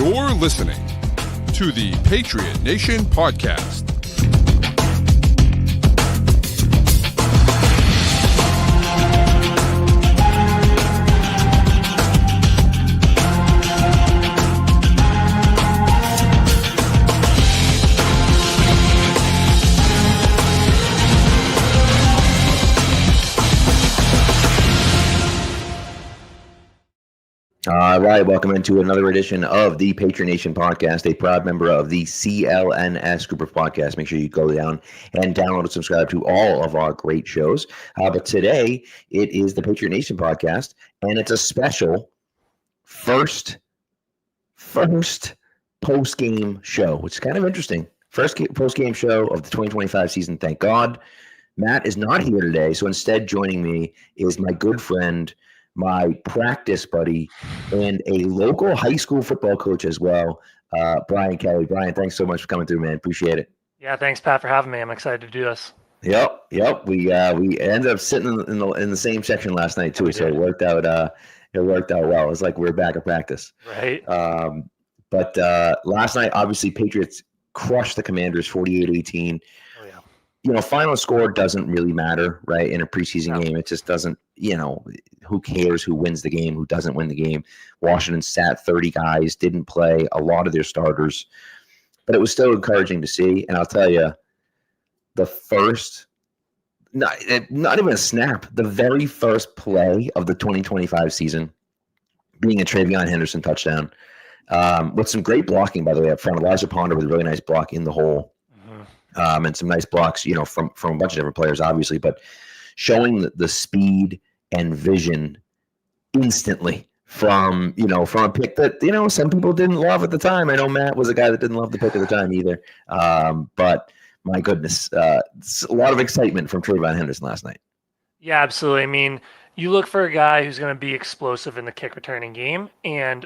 You're listening to the Patriot Nation podcast. All right, welcome into another edition of the Patriot Nation podcast, a proud member of the CLNS group of podcasts. Make sure you go down and download and subscribe to all of our great shows. But today, it is the Patriot Nation podcast, and it's a special first post-game show, which is kind of interesting. First post-game show of the 2025 season, thank God. Matt is not here today, so instead joining me is my good friend, my practice buddy, and a local high school football coach as well, Brian Kelly. Brian, thanks so much for coming through, man. Appreciate it. Yeah, thanks, Pat, for having me. I'm excited to do this. Yep. We ended up sitting in the same section last night too, so it worked out. It worked out well. It was like we were back at practice. Right. But last night, obviously, Patriots crushed the Commanders 48-18. Oh yeah. You know, final score doesn't really matter, right? In a preseason game, it just doesn't. You know, who cares who wins the game, who doesn't win the game? Washington sat 30 guys, didn't play a lot of their starters, but it was still encouraging to see. And I'll tell you, the first, not even a snap, the very first play of the 2025 season being a Travion Henderson touchdown, with some great blocking, by the way, up front. Elijah Ponder with a really nice block in the hole, and some nice blocks, you know, from a bunch of different players, obviously, but showing the speed and vision instantly from a pick that, you know, some people didn't love at the time. I know Matt was a guy that didn't love the pick at the time either. But my goodness, a lot of excitement from Travion Henderson last night. Yeah, absolutely. I mean, you look for a guy who's going to be explosive in the kick returning game, and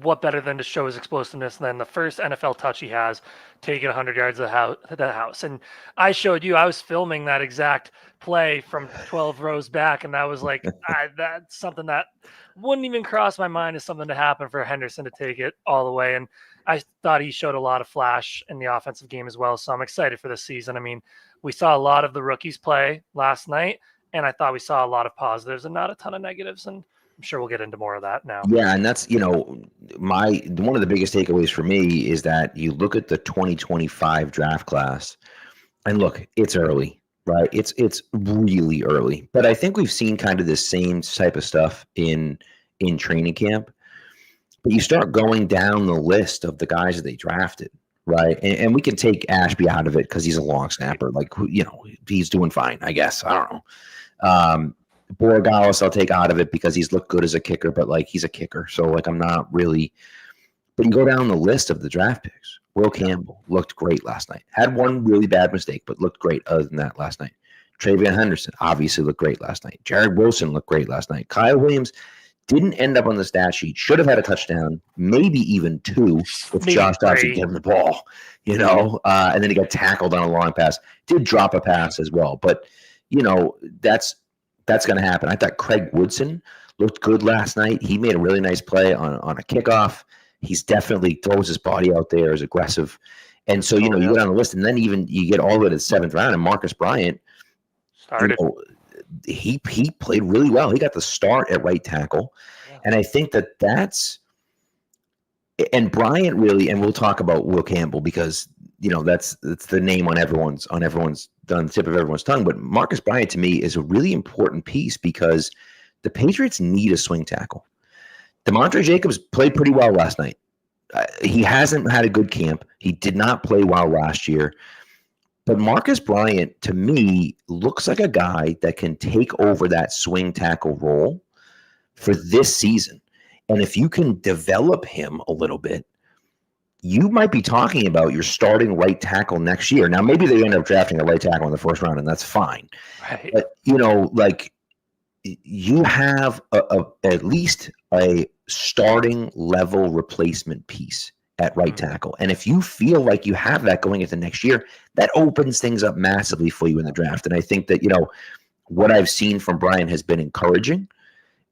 what better than to show his explosiveness than the first NFL touch he has, taking 100 yards of the house. And I showed you, I was filming that exact play from 12 rows back, and that was like, that's something that wouldn't even cross my mind as something to happen for Henderson to take it all the way. And I thought he showed a lot of flash in the offensive game as well, so I'm excited for this season. I mean, we saw a lot of the rookies play last night, and I thought we saw a lot of positives and not a ton of negatives, and I'm sure we'll get into more of that now. Yeah, and that's, you know, one of the biggest takeaways for me is that you look at the 2025 draft class, and look, it's early, right? It's really early, but I think we've seen kind of the same type of stuff in training camp. But you start going down the list of the guys that they drafted, right? And we can take Ashby out of it because he's a long snapper, like, you know, he's doing fine, I guess. I don't know. Borregales I'll take out of it because he's looked good as a kicker, but like he's a kicker. So like I'm not really, but you go down the list of the draft picks. Will Campbell looked great last night. Had one really bad mistake, but looked great other than that last night. Travion Henderson obviously looked great last night. Jared Wilson looked great last night. Kyle Williams didn't end up on the stat sheet. Should have had a touchdown, maybe even two if Josh Dobson gave him the ball, you know, and then he got tackled on a long pass. Did drop a pass as well, but you know, that's going to happen. I thought Craig Woodson looked good last night. He made a really nice play on a kickoff. He's definitely throws his body out there, is aggressive. And so, you know, you go down the list, and then even you get all the way to the seventh round, and Marcus Bryant started. You know, he played really well. He got the start at right tackle. Yeah. And I think that's – and Bryant really – and we'll talk about Will Campbell because, you know, that's the name on everyone's on the tip of everyone's tongue. But Marcus Bryant, to me, is a really important piece because the Patriots need a swing tackle. DeMondre Jacobs played pretty well last night. He hasn't had a good camp. He did not play well last year. But Marcus Bryant, to me, looks like a guy that can take over that swing tackle role for this season. And if you can develop him a little bit, you might be talking about your starting right tackle next year. Now, maybe they end up drafting a right tackle in the first round, and that's fine. Right. But, you know, like you have at least a starting level replacement piece at right tackle. And if you feel like you have that going into next year, that opens things up massively for you in the draft. And I think that, you know, what I've seen from Brian has been encouraging.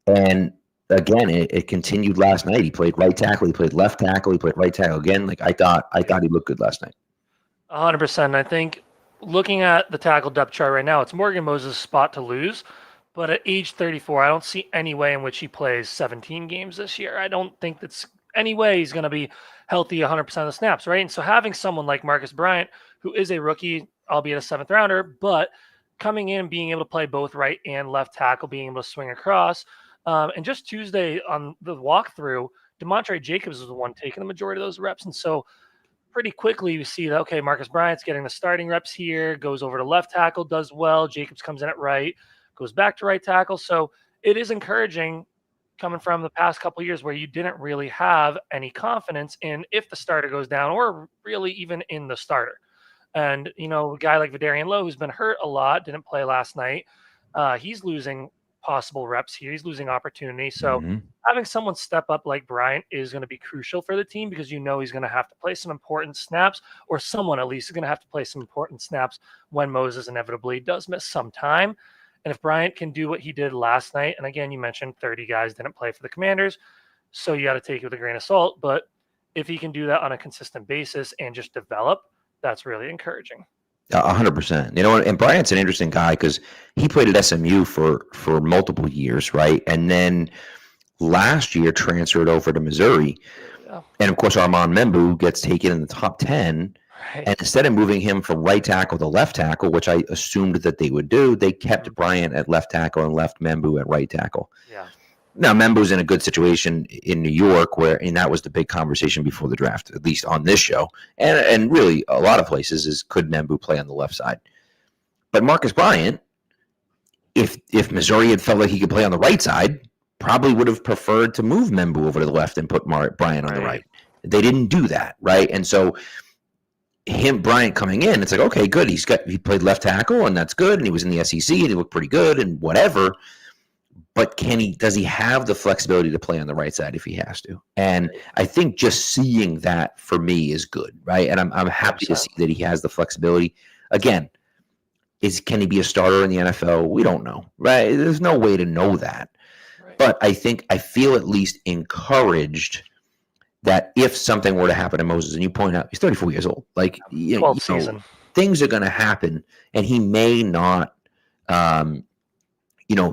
And again, it continued last night. He played right tackle, he played left tackle, he played right tackle again. Like I thought he looked good last night. 100%. I think looking at the tackle depth chart right now, it's Morgan Moses' spot to lose. But at age 34, I don't see any way in which he plays 17 games this year. I don't think that's any way he's going to be healthy 100% of the snaps, right? And so having someone like Marcus Bryant, who is a rookie, albeit a seventh rounder, but coming in, being able to play both right and left tackle, being able to swing across. And just Tuesday on the walkthrough, DeMontre Jacobs was the one taking the majority of those reps. And so pretty quickly you see that, okay, Marcus Bryant's getting the starting reps here, goes over to left tackle, does well. Jacobs comes in at right, goes back to right tackle. So it is encouraging coming from the past couple of years where you didn't really have any confidence in if the starter goes down or really even in the starter. And, a guy like Vidarian Lowe, who's been hurt a lot, didn't play last night. He's losing possible reps here. He's losing opportunity. So having someone step up like Bryant is going to be crucial for the team because he's going to have to play some important snaps, or someone at least is going to have to play some important snaps when Moses inevitably does miss some time. And if Bryant can do what he did last night, and again, you mentioned 30 guys didn't play for the Commanders, so you got to take it with a grain of salt. But if he can do that on a consistent basis and just develop, that's really encouraging. 100%. And Bryant's an interesting guy because he played at SMU for multiple years, right? And then last year transferred over to Missouri. Yeah. And of course, Armand Membu gets taken in the top 10. Right. And instead of moving him from right tackle to left tackle, which I assumed that they would do, they kept Bryant at left tackle and left Membu at right tackle. Yeah. Now, Membu's in a good situation in New York, and that was the big conversation before the draft, at least on this show, and really a lot of places, is could Membu play on the left side? But Marcus Bryant, if Missouri had felt like he could play on the right side, probably would have preferred to move Membu over to the left and put Bryant on the right. They didn't do that, right? And so Bryant coming in, it's like, okay, good. He played left tackle, and that's good, and he was in the SEC, and he looked pretty good, and whatever. But does he have the flexibility to play on the right side if he has to? And I think just seeing that for me is good, right? And I'm happy to see that he has the flexibility. Again, can he be a starter in the NFL? We don't know, right? There's no way to know that. Right. But I feel at least encouraged that if something were to happen to Moses, and you point out he's 34 years old, like 12th season, things are going to happen, and he may not.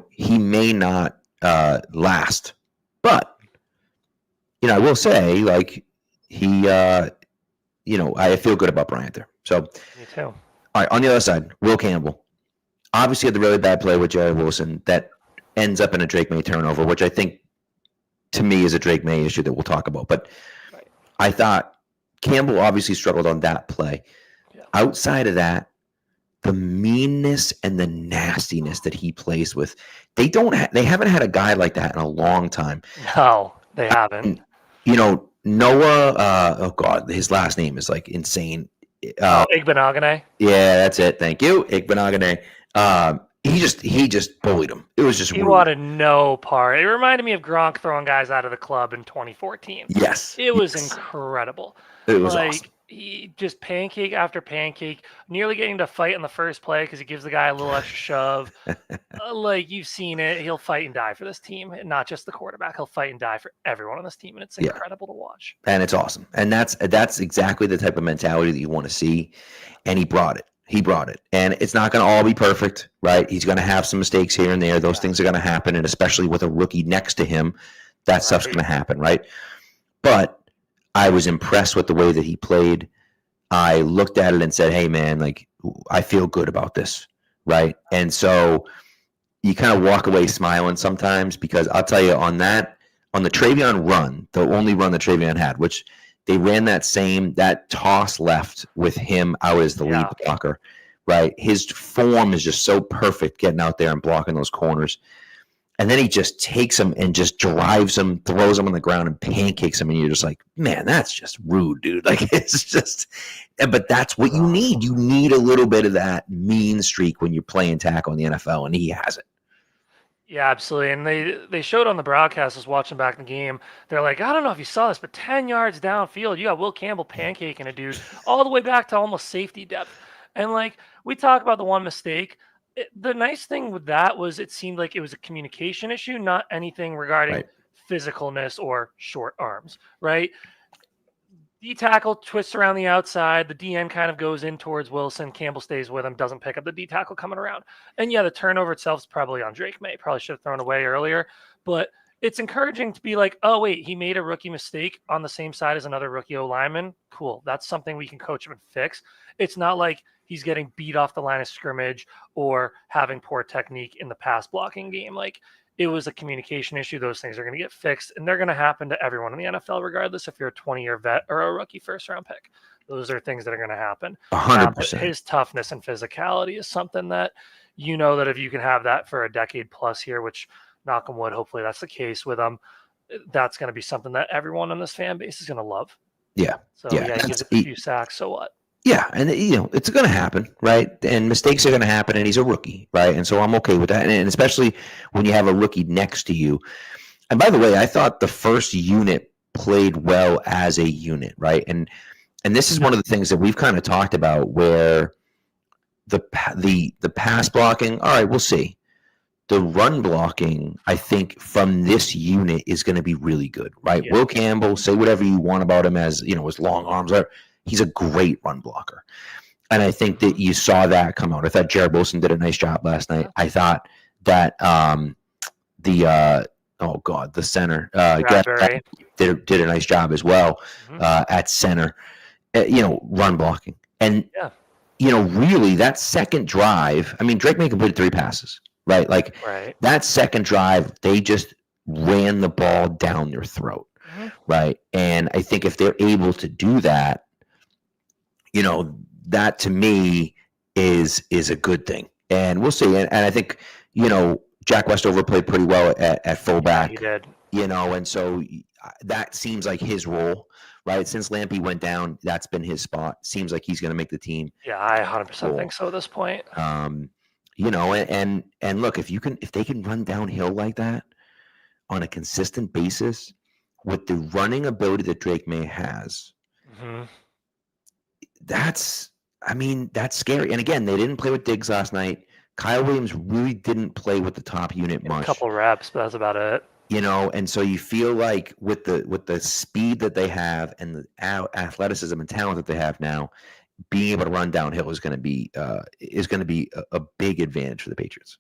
He may not last, but I will say, like I feel good about Bryant there. So, me too. All right, on the other side, Will Campbell obviously had the really bad play with Jerry Wilson that ends up in a Drake Maye turnover, which I think to me is a Drake Maye issue that we'll talk about. But I thought Campbell obviously struggled on that play. Yeah. Outside of that, the meanness and the nastiness that he plays with, they haven't had a guy like that in a long time. No, they haven't. Noah, oh God, his last name is like insane. Igbenogany. Yeah, that's it. Thank you, Igbenogany. He just bullied him. It was just he rude. Wanted no part. It reminded me of Gronk throwing guys out of the club in 2014. Yes, it was incredible. It was awesome. He just pancake after pancake, nearly getting to fight in the first play because he gives the guy a little extra shove. You've seen it. He'll fight and die for this team, and not just the quarterback. He'll fight and die for everyone on this team, and it's incredible to watch. And it's awesome. And that's exactly the type of mentality that you want to see. And he brought it. And it's not going to all be perfect, right? He's going to have some mistakes here and there. Those things are going to happen, and especially with a rookie next to him, that stuff's going to happen, right? But I was impressed with the way that he played. I looked at it and said, hey, man, like, I feel good about this, right? And so you kind of walk away smiling sometimes because I'll tell you on the Travion run, the only run that Travion had, which they ran that toss left with him out as the lead blocker, right? His form is just so perfect getting out there and blocking those corners. And then he just takes him and just drives him, throws him on the ground and pancakes him. And you're just like, man, that's just rude, dude. Like, it's just, but that's what you need. You need a little bit of that mean streak when you're playing tackle in the NFL, and he has it. Yeah, absolutely. And they showed on the broadcast, I was watching back the game. They're like, I don't know if you saw this, but 10 yards downfield, you got Will Campbell pancaking a dude all the way back to almost safety depth. And we talk about the one mistake. The nice thing with that was it seemed like it was a communication issue, not anything regarding physicalness or short arms, right? D tackle twists around the outside. The DN kind of goes in towards Wilson. Campbell stays with him, doesn't pick up the D tackle coming around. And yeah, the turnover itself is probably on Drake Maye. Probably should have thrown away earlier. But it's encouraging to be like, oh, wait, he made a rookie mistake on the same side as another rookie O lineman. Cool. That's something we can coach him and fix. It's not like he's getting beat off the line of scrimmage or having poor technique in the pass blocking game. Like, it was a communication issue. Those things are going to get fixed, and they're going to happen to everyone in the NFL, regardless if you're a 20-year vet or a rookie first-round pick. Those are things that are going to happen. 100%. His toughness and physicality is something that you know that if you can have that for a decade plus here, which knock on wood, hopefully that's the case with him, that's going to be something that everyone in this fan base is going to love. Yeah. So, he gives it a few sacks, so what? Yeah, and it's going to happen, right? And mistakes are going to happen, and he's a rookie, right? And so I'm okay with that, and especially when you have a rookie next to you. And by the way, I thought the first unit played well as a unit, right? And this is one of the things that we've kind of talked about, where the pass blocking. All right, we'll see. The run blocking, I think, from this unit is going to be really good, right? Yeah. Will Campbell, say whatever you want about him as his long arms are. He's a great run blocker. And I think that you saw that come out. I thought Jared Wilson did a nice job last night. I thought that the center did a nice job as well at center, run blocking. And, really that second drive, I mean, Drake Maye completed 3 passes, right? Like that second drive, they just ran the ball down their throat, right? And I think if they're able to do that, that to me is a good thing, and we'll see. And I think Jack Westover played pretty well at fullback. Yeah, he did. And so that seems like his role, right? Since Lampy went down, that's been his spot. Seems like he's going to make the team. Yeah, I 100% think so at this point. And look, if they can run downhill like that on a consistent basis with the running ability that Drake Maye has. That's scary. And again, they didn't play with Diggs last night. Kyle Williams really didn't play with the top unit much. A couple reps, but that's about it. And so you feel like with the speed that they have and the athleticism and talent that they have now, being able to run downhill is going to be a big advantage for the Patriots.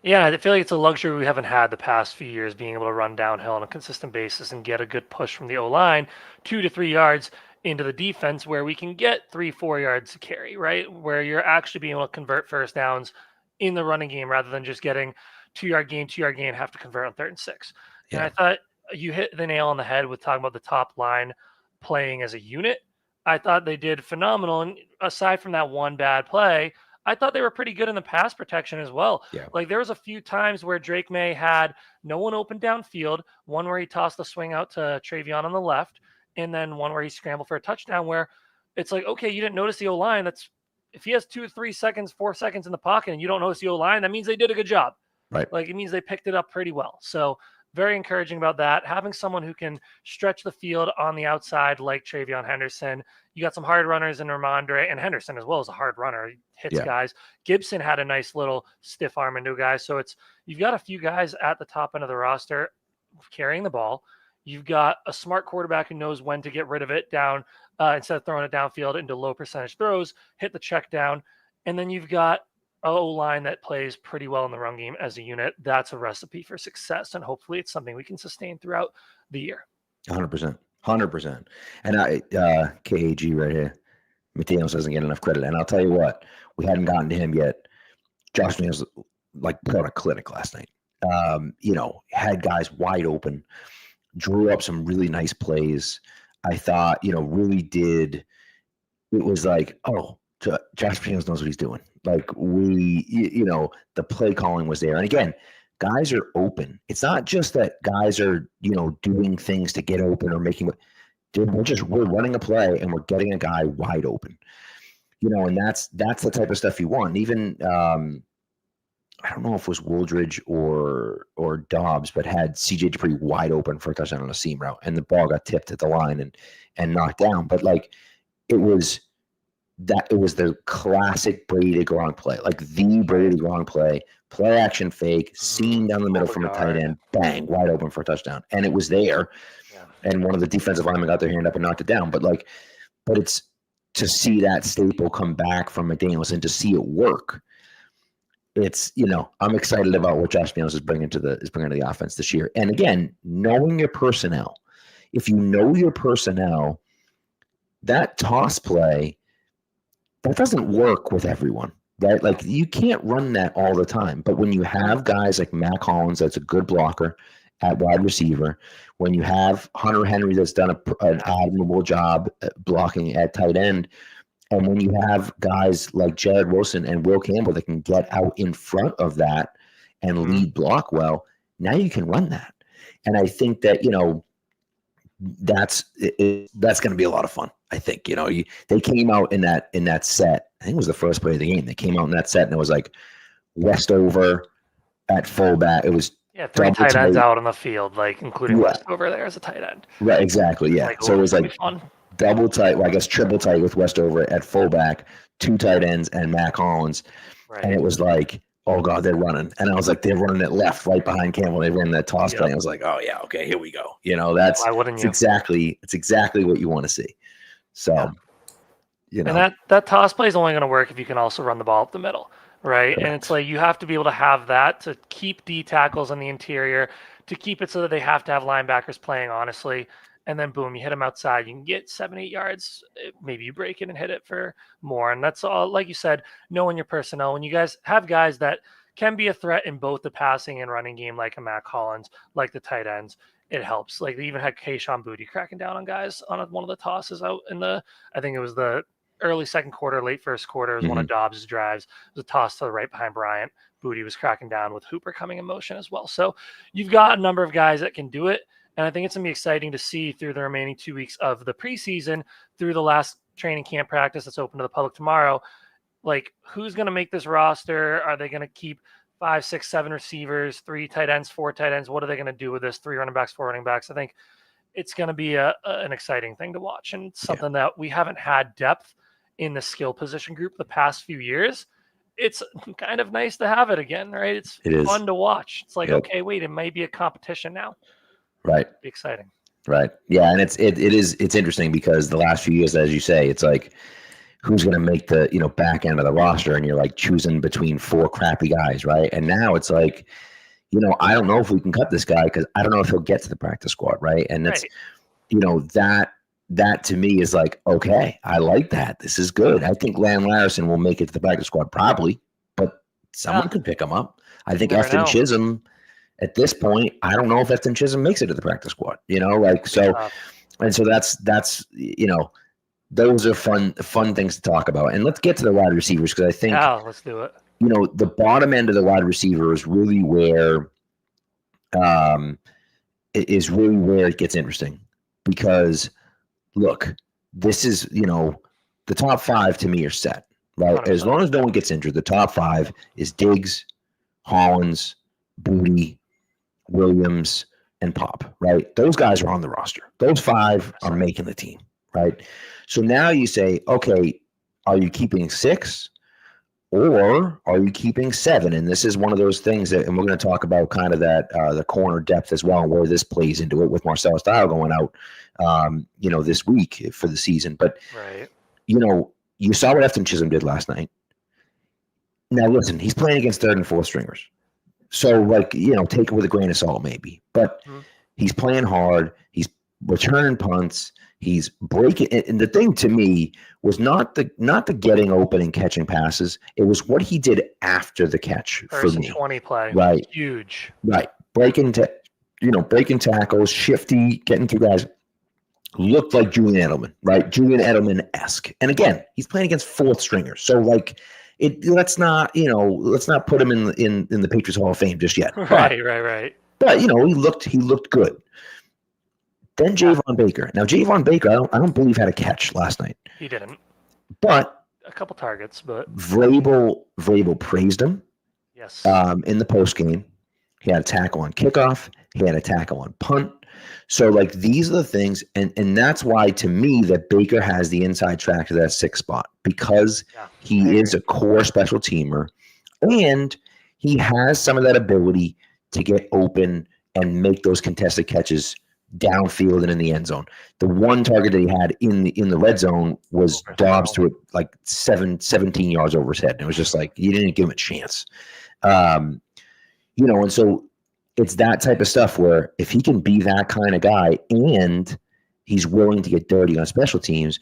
Yeah, I feel like it's a luxury we haven't had the past few years, being able to run downhill on a consistent basis and get a good push from the O-line, 2 to 3 yards into the defense, where we can get 3-4 yards to carry, right? Where you're actually being able to convert first downs in the running game rather than just getting 2-yard gain, have to convert on 3rd and 6. Yeah. And I thought you hit the nail on the head with talking about the top line playing as a unit. I thought they did phenomenal. And aside from that one bad play, I thought they were pretty good in the pass protection as well. Yeah. Like there was a few times where Drake Maye had no one open downfield, one where he tossed the swing out to Travion on the left, and then one where he scrambled for a touchdown, where it's like, okay, you didn't notice the O-line. That's if he has 2, 3 seconds, 4 seconds in the pocket and you don't notice the O-line, that means they did a good job. Right. Like it means they picked it up pretty well. So very encouraging about that. Having someone who can stretch the field on the outside like Travion Henderson. You got some hard runners in Ramondre, and Henderson as well as a hard runner. He hits guys. Gibson had a nice little stiff arm into guys. So you've got a few guys at the top end of the roster carrying the ball. You've got a smart quarterback who knows when to get rid of it down instead of throwing it downfield into low percentage throws, hit the check down. And then you've got an O-line that plays pretty well in the run game as a unit. That's a recipe for success. And hopefully it's something we can sustain throughout the year. 100%. 100%. And KAG right here, Mateos doesn't get enough credit. And I'll tell you what, we hadn't gotten to him yet. Josh Meals put out a clinic last night. Had guys wide open, drew up some really nice plays. I thought, really did. It was like, Josh Meals knows what he's doing. Like the play calling was there. And again, guys are open. It's not just that guys are, doing things to get open or making. Dude, we're running a play and we're getting a guy wide open. And that's the type of stuff you want. Even I don't know if it was Wooldridge or Dobbs, but had CJ Dupree wide open for a touchdown on a seam route, and the ball got tipped at the line and knocked down. But it was that it was the classic Brady Gronk play, like the Brady Gronk play action fake, seam down the middle from a tight end, bang, wide open for a touchdown. And it was there. Yeah. And one of the defensive linemen got their hand up and knocked it down. But it's to see that staple come back from McDaniels and to see it work. It's, I'm excited about what Josh McDaniels is bringing to the offense this year. And again, knowing your personnel, if you know your personnel, that toss play, that doesn't work with everyone, right? Like you can't run that all the time. But when you have guys like Matt Collins, that's a good blocker at wide receiver, when you have Hunter Henry that's done an admirable job blocking at tight end, and when you have guys like Jared Wilson and Will Campbell that can get out in front of that and lead block well, now you can run that. And I think that, that's going to be a lot of fun. I think, they came out in that set. I think it was the first play of the game. They came out in that set and it was like Westover at fullback. It was 3 tight ends out on the field, like including Westover there as a tight end. Right, exactly, yeah. So it was like double tight, well, I guess triple tight with Westover at fullback, 2 tight ends and Matt Collins. Right. And it was like, oh God, they're running. And I was like, they're running it left, right behind Campbell. They ran that toss play. I was like, oh yeah, okay, here we go. It's exactly what you want to see. So, And that toss play is only going to work if you can also run the ball up the middle, right? Correct. And it's like you have to be able to have that to keep D tackles on the interior, to keep it so that they have to have linebackers playing honestly. And then boom, you hit them outside. You can get 7-8 yards. Maybe you break it and hit it for more. And that's all, like you said, knowing your personnel. When you guys have guys that can be a threat in both the passing and running game, like a Matt Collins, like the tight ends, it helps. Like they even had Kayshon Boutte cracking down on guys on one of the tosses out in I think it was the early second quarter, late first quarter. It was one of Dobbs' drives. It was a toss to the right behind Bryant. Boutte was cracking down with Hooper coming in motion as well. So you've got a number of guys that can do it. And I think it's going to be exciting to see through the remaining 2 weeks of the preseason, through the last training camp practice that's open to the public tomorrow, like who's going to make this roster? Are they going to keep 5, 6, 7 receivers, 3 tight ends, 4 tight ends? What are they going to do with this? 3 running backs, 4 running backs? I think it's going to be an exciting thing to watch, and something that we haven't had depth in the skill position group the past few years. It's kind of nice to have it again, right? It's fun to watch. It's like, okay, wait, it might be a competition now. Right. Be exciting. Right. Yeah. And it's interesting because the last few years, as you say, it's like, who's going to make the, back end of the roster? And you're like choosing between 4 crappy guys. Right. And now it's like, I don't know if we can cut this guy because I don't know if he'll get to the practice squad. Right. And that's, that to me is like, okay, I like that. This is good. I think Lamb Larison will make it to the practice squad probably, but someone could pick him up. I think Efton Chisholm, at this point, I don't know if Efton Chisholm makes it to the practice squad, and so that's those are fun things to talk about. And let's get to the wide receivers because I think let's do it. The bottom end of the wide receiver is really where it gets interesting because look, this is the top 5 to me are set, right? 100%. As long as no one gets injured, the top 5 is Diggs, Hollins, Boutte, Williams, and Pop, right? Those guys are on the roster. Those 5 are making the team, right? So now you say, okay, are you keeping 6 or are you keeping 7? And this is one of those things that, and we're going to talk about kind of that, the corner depth as well, and where this plays into it with Marcel Style going out, this week for the season. But, you saw what Efton Chisholm did last night. Now, listen, he's playing against 3rd and 4th stringers. So, take it with a grain of salt, maybe. But he's playing hard. He's returning punts. He's breaking. And the thing to me was not the getting open and catching passes. It was what he did after the catch for me. 20 play, right? Huge, right? Breaking tackles, shifty, getting through guys. Looked like Julian Edelman, right? Julian Edelman-esque. And again, he's playing against 4th stringers. So let's not put him in the Patriots Hall of Fame just yet. Right. But he looked good. Then Javon Baker. Now Javon Baker, I don't believe had a catch last night. He didn't. But a couple targets, but Vrabel praised him. Yes. In the postgame, he had a tackle on kickoff. He had a tackle on punt. So like these are the things, and that's why to me that Baker has the inside track to that 6th spot because he is a core special teamer, and he has some of that ability to get open and make those contested catches downfield and in the end zone. The one target that he had in the red zone was Dobbs threw it like 17 yards over his head. And it was just like, you didn't give him a chance. And so it's that type of stuff where if he can be that kind of guy and he's willing to get dirty on special teams,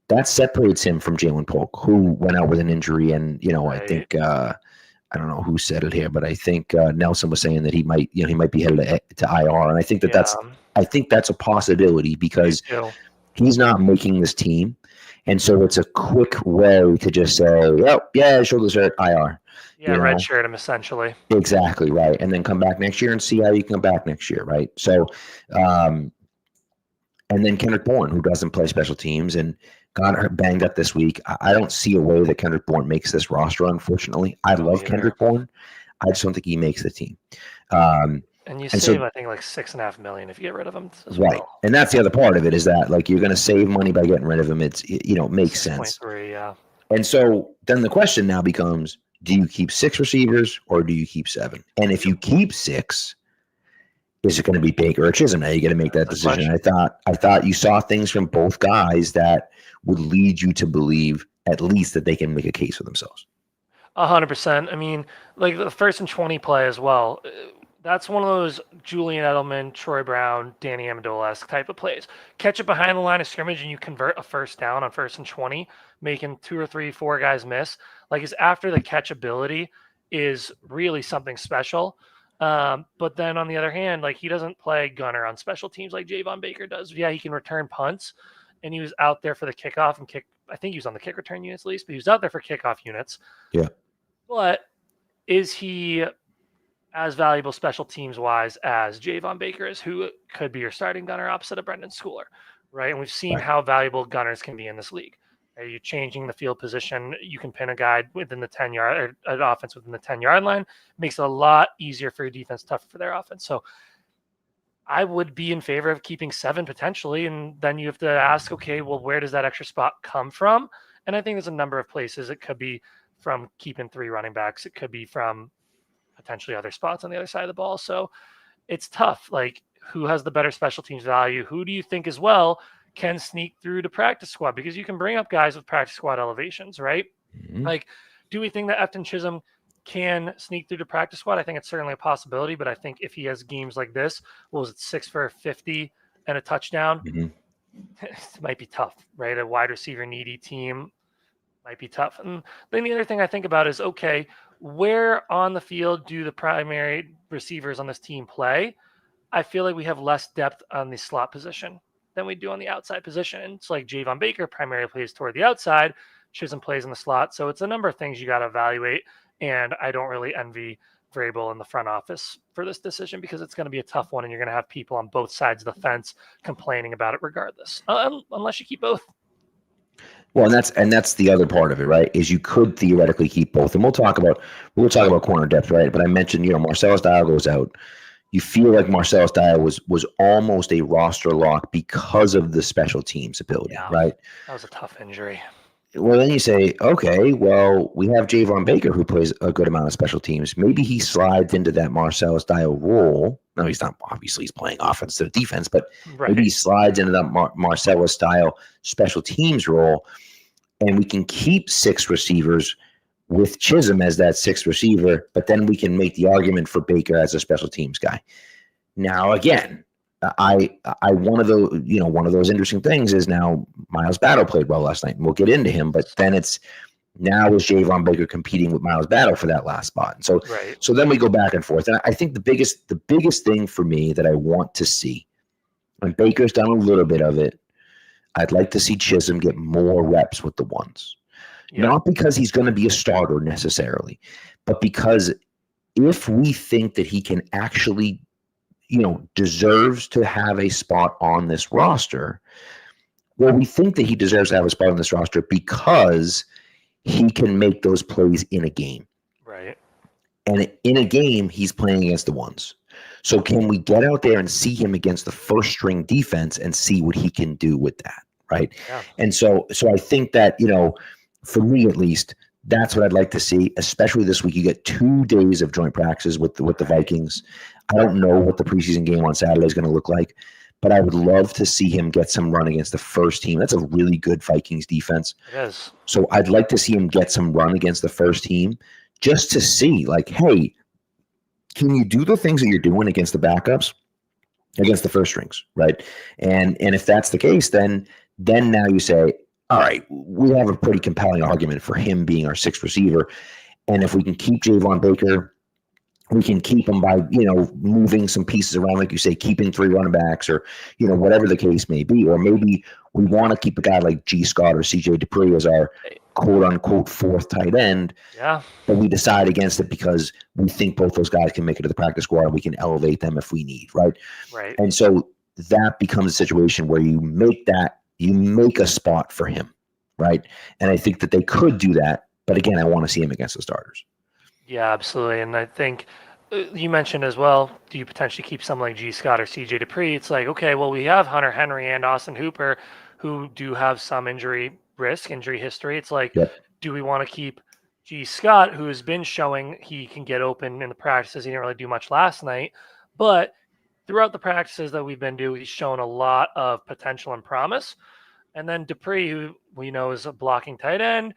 that separates him from Jalen Polk, who went out with an injury. And, I think, I don't know who said it here, but I think Nelson was saying that he might be headed to IR, and I think that's a possibility because he's not making this team, and so it's a quick way to just say, "Oh, yeah, shoulders hurt, IR." Yeah, redshirt him essentially. Exactly right, and then come back next year and see how you can come back next year, right? So, and then Kendrick Bourne, who doesn't play special teams and got banged up this week. I don't see a way that Kendrick Bourne makes this roster, unfortunately. I love Kendrick Bourne. I just don't think he makes the team. And you save, I think, like $6.5 million if you get rid of him as well. Right. And that's the other part of it is that, like, you're going to save money by getting rid of him. It makes sense. 6.3, yeah. And so then the question now becomes, do you keep 6 receivers or do you keep 7? And if you keep 6, is it going to be Baker or Chisholm? Now you got to make that decision. I thought you saw things from both guys that would lead you to believe at least that they can make a case for themselves. 100%. I mean, like the 1st and 20 play as well. That's one of those Julian Edelman, Troy Brown, Danny Amendola-esque type of plays. Catch it behind the line of scrimmage and you convert a 1st down on 1st and 20, making 2 or 3, 4 guys miss. Like his after the catch ability is really something special. But then on the other hand, like he doesn't play gunner on special teams like Javon Baker does. Yeah, he can return punts, and he was out there for the kickoff and kick. I think he was on the kick return units at least, but he was out there for kickoff units. Yeah. But is he as valuable special teams wise as Javon Baker is, who could be your starting gunner opposite of Brendan Schooler, right? And we've seen how valuable gunners can be in this league. Are you changing the field position? You can pin a guy within the 10-yard, or an offense within the 10-yard line. Makes it a lot easier for your defense, tougher for their offense. So I would be in favor of keeping 7 potentially. And then you have to ask, okay, well, where does that extra spot come from? And I think there's a number of places. It could be from keeping 3 running backs. It could be from potentially other spots on the other side of the ball. So it's tough. Like, who has the better special teams value? Who do you think as well can sneak through to practice squad? Because you can bring up guys with practice squad elevations, right? Mm-hmm. Like, do we think that Efton Chisholm can sneak through to practice squad? I think it's certainly a possibility, but I think if he has games like this, what was it, 6 for 50 and a touchdown, it might be tough, right? A wide receiver needy team might be tough. And then the other thing I think about is, okay, where on the field do the primary receivers on this team play? I feel like we have less depth on the slot position than we do on the outside position. It's like Javon Baker primarily plays toward the outside, Chisholm plays in the slot. So it's a number of things you got to evaluate. And I don't really envy Vrabel in the front office for this decision because it's going to be a tough one and you're going to have people on both sides of the fence complaining about it regardless, unless you keep both. Well, and that's the other part of it, right? Is you could theoretically keep both. And we'll talk about corner depth, right? But I mentioned, Marcellus Dial goes out. You feel like Marcellus Dial was almost a roster lock because of the special teams ability, right? That was a tough injury. Well, then you say, okay, well, we have Javon Baker who plays a good amount of special teams. Maybe he slides into that Marcellus Dial role. No, he's not. Obviously, he's playing offense to defense, but maybe he slides into that Marcellus Dial special teams role, and we can keep 6 receivers with Chisholm as that 6th receiver, but then we can make the argument for Baker as a special teams guy. Now, again, one of those interesting things is now Miles Battle played well last night, and we'll get into him, but then it's now is Javon Baker competing with Miles Battle for that last spot. And so then we go back and forth. And I think the biggest thing for me that I want to see, and Baker's done a little bit of it, I'd like to see Chisholm get more reps with the ones. Yeah. Not because he's going to be a starter necessarily, but because if we think that he can actually, deserves to have a spot on this roster, well, we think that he deserves to have a spot on this roster because he can make those plays in a game. Right. And in a game, he's playing against the ones. So can we get out there and see him against the first string defense and see what he can do with that, right? Yeah. And so I think that, for me at least, that's what I'd like to see, especially this week. You get 2 days of joint practices with the Vikings. I don't know what the preseason game on Saturday is going to look like, but I would love to see him get some run against the first team. That's a really good Vikings defense. It is. So I'd like to see him get some run against the first team just to see, like, hey, can you do the things that you're doing against the backups, against the first strings, right? And if that's the case, then now you say, all right, we have a pretty compelling argument for him being our sixth receiver. And if we can keep Javon Baker, we can keep him by, moving some pieces around, like you say, keeping 3 running backs or, whatever the case may be. Or maybe we want to keep a guy like G. Scott or CJ Dupree as our quote-unquote 4th tight end. Yeah. But we decide against it because we think both those guys can make it to the practice squad and we can elevate them if we need, right? Right. And so that becomes a situation where you make a spot for him, right? And I think that they could do that. But again, I want to see him against the starters. Yeah, absolutely. And I think you mentioned as well, do you potentially keep someone like G. Scott or CJ Dupree? It's like, okay, well, we have Hunter Henry and Austin Hooper who do have some injury history. It's like, Do we want to keep G. Scott, who has been showing he can get open in the practices? He didn't really do much last night, but throughout the practices that we've been doing, he's shown a lot of potential and promise. And then Dupree, who we know is a blocking tight end,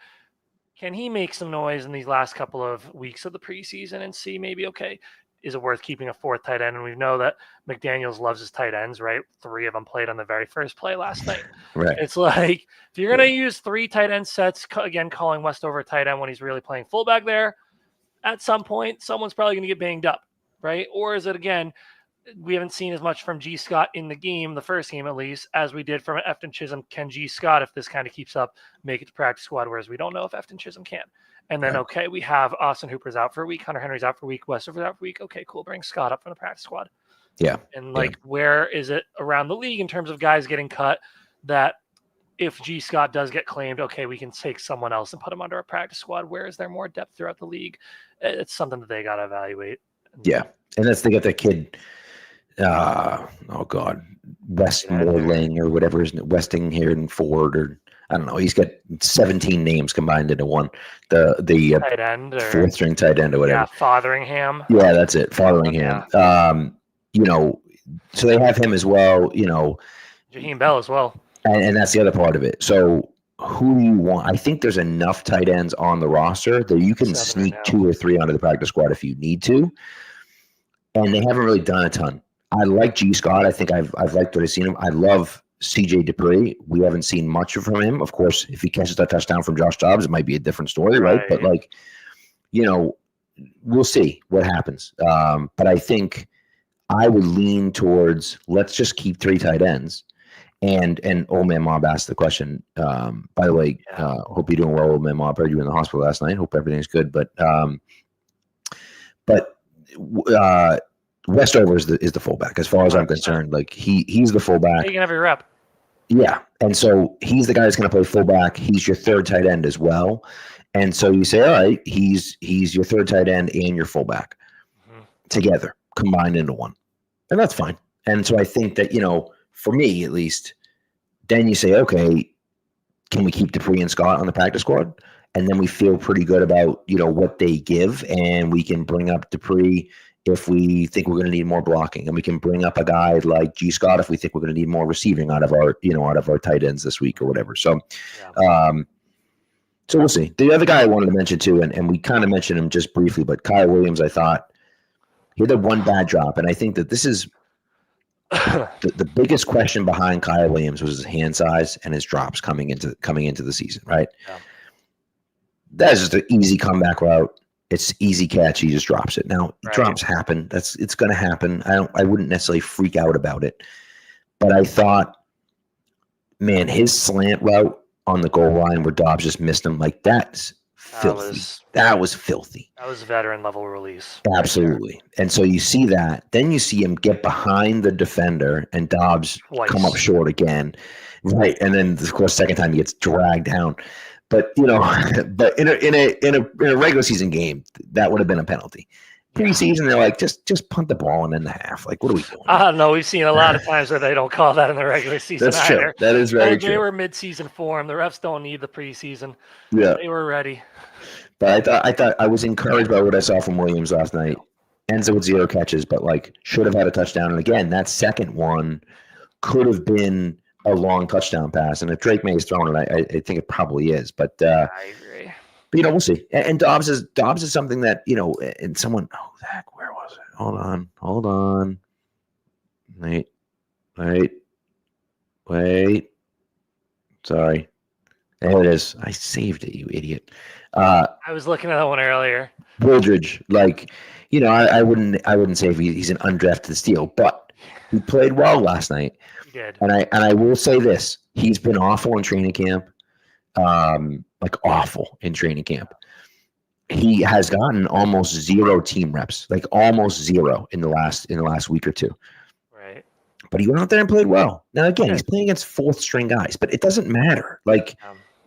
can he make some noise in these last couple of weeks of the preseason and see maybe, okay, is it worth keeping a 4th tight end? And we know that McDaniels loves his tight ends, right? 3 of them played on the very first play last night. Right. It's like, if you're going to use 3 tight end sets, again, calling Westover a tight end when he's really playing fullback there, at some point, someone's probably going to get banged up, right? Or is it, again, we haven't seen as much from G. Scott in the game, the first game at least, as we did from Efton Chisholm. Can G. Scott, if this kind of keeps up, make it to practice squad? Whereas we don't know if Efton Chisholm can. And then, okay, we have Austin Hooper's out for a week, Hunter Henry's out for a week, Westover's out for a week. Okay, cool. Bring Scott up from the practice squad. Yeah. And where is it around the league in terms of guys getting cut that if G. Scott does get claimed, okay, we can take someone else and put him under a practice squad? Where is there more depth throughout the league? It's something that they got to evaluate. Yeah. And they got that kid. Westmoreland or whatever his Westing here in Ford, or I don't know. He's got 17 names combined into one. The tight end or 4th string tight end or whatever. Yeah, Fotheringham. Yeah, that's it. Fotheringham. Yeah. So they have him as well. Jaheim Bell as well. And that's the other part of it. So who do you want? I think there's enough tight ends on the roster that you can sneak 2 or 3 onto the practice squad if you need to. And they haven't really done a ton. I like G. Scott. I think I've liked what I've seen him. I love CJ Dupree. We haven't seen much from him. Of course, if he catches that touchdown from Josh Dobbs, it might be a different story, right? But we'll see what happens. But I think I would lean towards let's just keep 3 tight ends. And Old Man Mob asked the question. By the way, hope you're doing well, Old Man Mob. Heard you in the hospital last night. Hope everything's good. But Westover is the fullback, as far as I'm concerned. Like he's the fullback. Taking every rep. Yeah, and so he's the guy that's going to play fullback. He's your 3rd tight end as well, and so you say, all right, he's your 3rd tight end and your fullback together, combined into one, and that's fine. And so I think that for me at least, then you say, okay, can we keep Dupree and Scott on the practice squad? And then we feel pretty good about what they give, and we can bring up Dupree if we think we're going to need more blocking, and we can bring up a guy like G. Scott if we think we're going to need more receiving out of our tight ends this week or whatever. So, so we'll see. The other guy I wanted to mention too, and we kind of mentioned him just briefly, but Kyle Williams, I thought he had that one bad drop, and I think that this is the biggest question behind Kyle Williams was his hand size and his drops coming into the season, right? Yeah. That is just an easy comeback route. It's easy catch. He just drops it. Now, drops happen. It's going to happen. I wouldn't necessarily freak out about it. But I thought, man, his slant route on the goal line where Dobbs just missed him, like that's filthy. That was filthy. That was veteran level release. Absolutely. And so you see that. Then you see him get behind the defender and Dobbs come up short again. Right. And then, of course, second time he gets dragged down. But but in a regular season game, that would have been a penalty. Preseason, they're like, just punt the ball and end the half. Like, what are we doing? I don't know. We've seen a lot of times where they don't call that in the regular season That's either. true. That is very They true. were mid-season form. The refs don't need the preseason. Yeah. They were ready. But I thought I was encouraged by what I saw from Williams last night. Ends up with 0 catches, but like should have had a touchdown. And again, that second one could have been a long touchdown pass. And if Drake Maye is throwing it, I think it probably is. But I agree. But, we'll see. And Dobbs is something that, and someone, heck, where was it? Hold on. Wait. Sorry. There it is. I saved it, you idiot. I was looking at that one earlier. Wooldridge, I wouldn't say he's an undrafted steal, but he played well last night. He did. And I will say this: he's been awful in training camp, awful in training camp. He has gotten almost 0 team reps, like almost 0 in the last week or two. Right. But he went out there and played well. Now again, he's playing against 4th string guys, but it doesn't matter.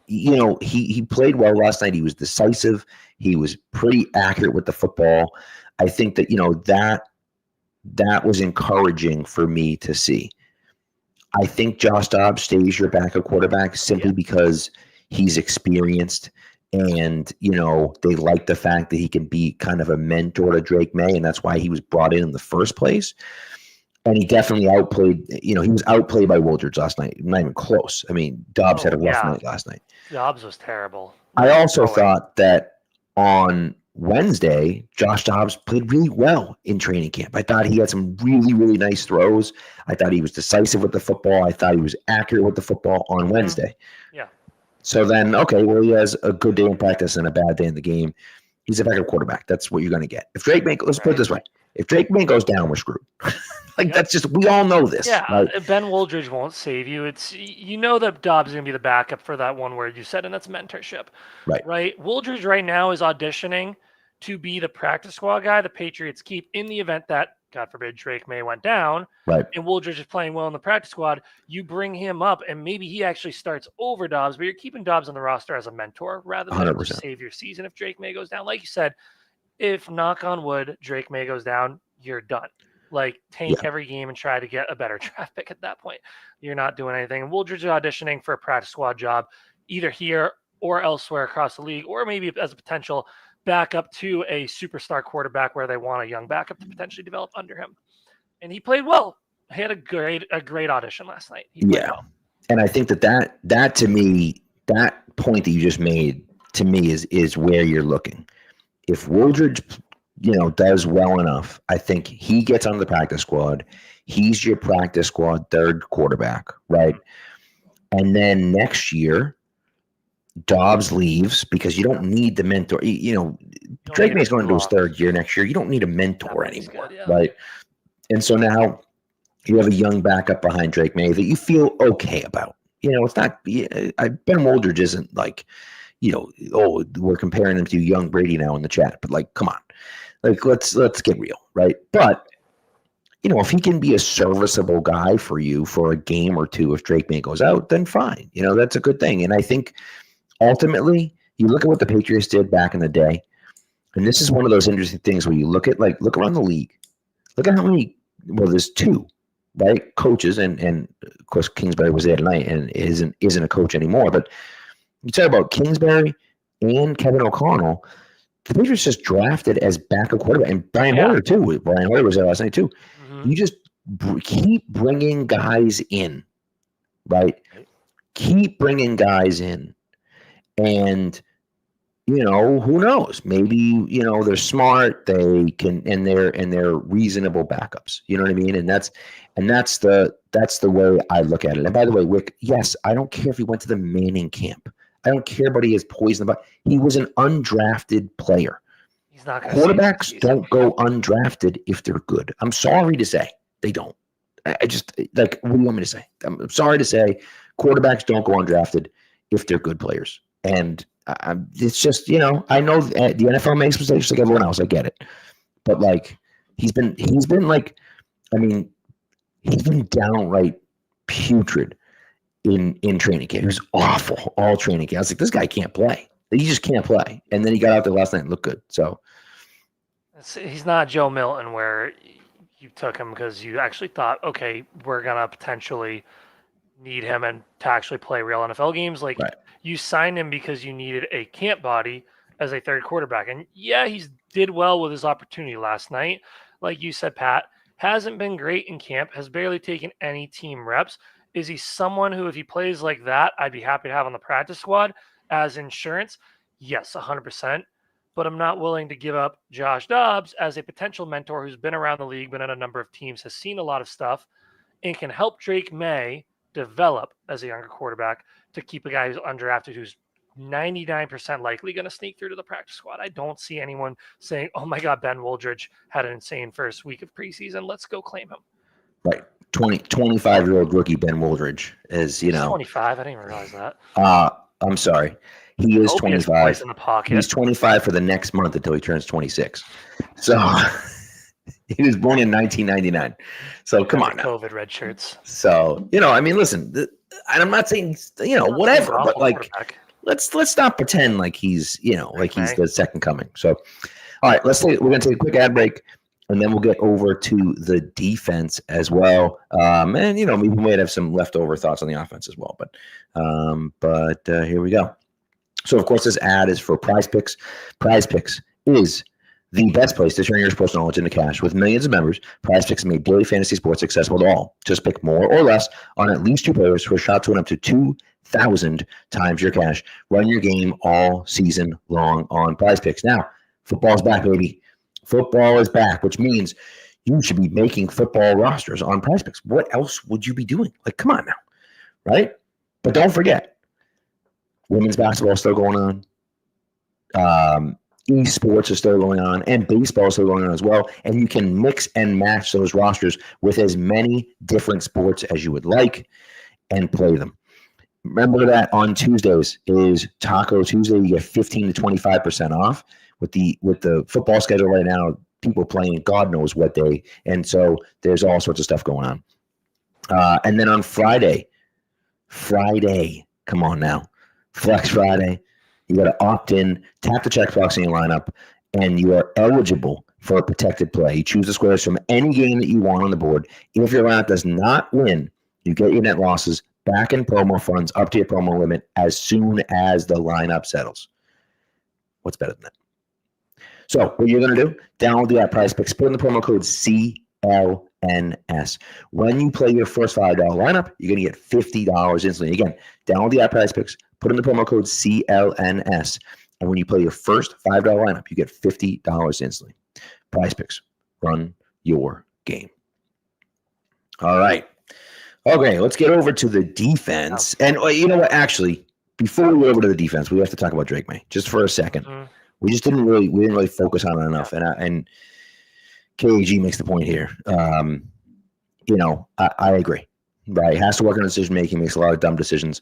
He played well last night. He was decisive. He was pretty accurate with the football. I think that, that was encouraging for me to see. I think Josh Dobbs stays your backup quarterback simply because he's experienced and, they like the fact that he can be kind of a mentor to Drake Maye, and that's why he was brought in the first place. And he definitely outplayed, he was outplayed by Wooldridge last night. Not even close. I mean, Dobbs had a rough night last night. Dobbs was terrible. I also thought that on Wednesday, Josh Dobbs played really well in training camp. I thought he had some really, really nice throws. I thought he was decisive with the football. I thought he was accurate with the football on Wednesday. Yeah. So then, he has a good day in practice and a bad day in the game. He's a backup quarterback. That's what you're going to get. If Drake Maye, let's put it this way. If Drake Maye goes down, we're screwed. That's just, we all know this. Yeah, right? Ben Wooldridge won't save you. It's that Dobbs is going to be the backup for that one word you said, and that's mentorship. Right? Wooldridge right now is auditioning to be the practice squad guy the Patriots keep in the event that, God forbid, Drake Maye went down. Right. And Wooldridge is playing well in the practice squad. You bring him up, and maybe he actually starts over Dobbs, but you're keeping Dobbs on the roster as a mentor rather than 100%. to save your season if Drake Maye goes down. Like you said, if, knock on wood, Drake Maye goes down, you're done. Tank every game and try to get a better draft pick at that point. You're not doing anything. And Wooldridge is auditioning for a practice squad job, either here or elsewhere across the league, or maybe as a potential backup to a superstar quarterback where they want a young backup to potentially develop under him. And he played well. He had a great audition last night. He played well. And I think that to me, that point that you just made to me is where you're looking. If Wooldridge does well enough, I think he gets on the practice squad. He's your practice squad 3rd quarterback, right? And then next year, Dobbs leaves because you don't need the mentor. Drake Maye's going into his 3rd year next year. You don't need a mentor anymore, right? And so now you have a young backup behind Drake Maye that you feel okay about. It's not. Ben Wooldridge isn't like, we're comparing him to young Brady now in the chat, but come on. Let's get real, right? But, if he can be a serviceable guy for you for a game or two if Drake Maye goes out, then fine. That's a good thing. And I think ultimately, you look at what the Patriots did back in the day, and this is one of those interesting things where you look around the league. Look at how many, there's 2, right? Coaches, and of course, Kingsbury was there tonight and isn't a coach anymore. But you talk about Kingsbury and Kevin O'Connell. The Patriots just drafted as backup quarterback, and Brian Hoyer too. Brian Hoyer was there last night too. Mm-hmm. You just keep bringing guys in, right? Keep bringing guys in, and who knows? Maybe they're smart. They can, and they're reasonable backups. You know what I mean? And that's the way I look at it. And by the way, Wick, yes, I don't care if he went to the Manning camp. I don't care about he is poisoned, but he was an undrafted player. He's not Quarterbacks don't go undrafted if they're good. I'm sorry to say they don't. I just what do you want me to say? I'm sorry to say quarterbacks don't go undrafted if they're good players. And it's just, I know the NFL makes mistakes like everyone else. I get it. But he's been downright putrid in training camp. He was awful all training camp. I was like, this guy can't play. He just can't play. And then he got out there last night and looked good. So He's not Joe Milton where you took him because you actually thought, okay, we're gonna potentially need him and to actually play real NFL games. Like Right. you signed him because you needed a camp body as a third quarterback. And yeah, he's did well with his opportunity last night. Like you said, Pat, hasn't been great in camp, has barely taken any team reps. Is he someone who, if he plays like that, I'd be happy to have on the practice squad as insurance? Yes, 100%. But I'm not willing to give up Josh Dobbs as a potential mentor who's been around the league, been in a number of teams, has seen a lot of stuff, and can help Drake Maye develop as a younger quarterback to keep a guy who's undrafted who's 99% likely going to sneak through to the practice squad. I don't see anyone saying, oh my God, Ben Woldridge had an insane first week of preseason. Let's go claim him. Right. 25-year-old rookie Ben Woldridge is, He's 25. I didn't even realize that. I'm sorry. He is 25. In the pocket. He's 25 for the next month until he turns 26. So he was born in 1999. So come on now. COVID red shirts. So, I mean, listen, and I'm not saying, whatever, but like, let's not pretend like he's, like he's the second coming. So, all right, we're going to take a quick ad break, and then we'll get over to the defense as well. And, we might have some leftover thoughts on the offense as well, but here we go. So, of course, this ad is for Prize Picks. Prize Picks is the best place to turn your sports knowledge into cash. With millions of members, Prize Picks made daily fantasy sports accessible to all. Just pick more or less on at least two players for a shot to win up to 2,000 times your cash. Run your game all season long on Prize Picks. Now, football's back, baby. Football is back, which means you should be making football rosters on Prize Picks. What else would you be doing? Like, come on now, right? But don't forget, women's basketball is still going on. Esports is still going on, and baseball is still going on as well. And you can mix and match those rosters with as many different sports as you would like and play them. Remember that on Tuesdays is Taco Tuesday. You get 15 to 25% off with the football schedule right now. People playing God knows what day, and so there's all sorts of stuff going on. And then on Friday, come on now. Flex Friday, you got to opt in, tap the checkbox in your lineup, and you are eligible for a protected play. You choose the squares from any game that you want on the board. If your lineup does not win, you get your net losses back in promo funds up to your promo limit as soon as the lineup settles. What's better than that? So what you're going to do, download the app Prize Picks, put in the promo code CLNS. When you play your first $5 lineup, you're going to get $50 instantly. Again, download the app Prize Picks, put in the promo code CLNS, and when you play your first $5 lineup, you get $50 instantly. Prize Picks, run your game. All right. Okay, let's get over to the defense. And you know what? Actually, before we go over to the defense, we have to talk about Drake Maye just for a second. We just didn't really focus on it enough. And KAG makes the point here. I agree. Right, he has to work on decision making. Makes a lot of dumb decisions.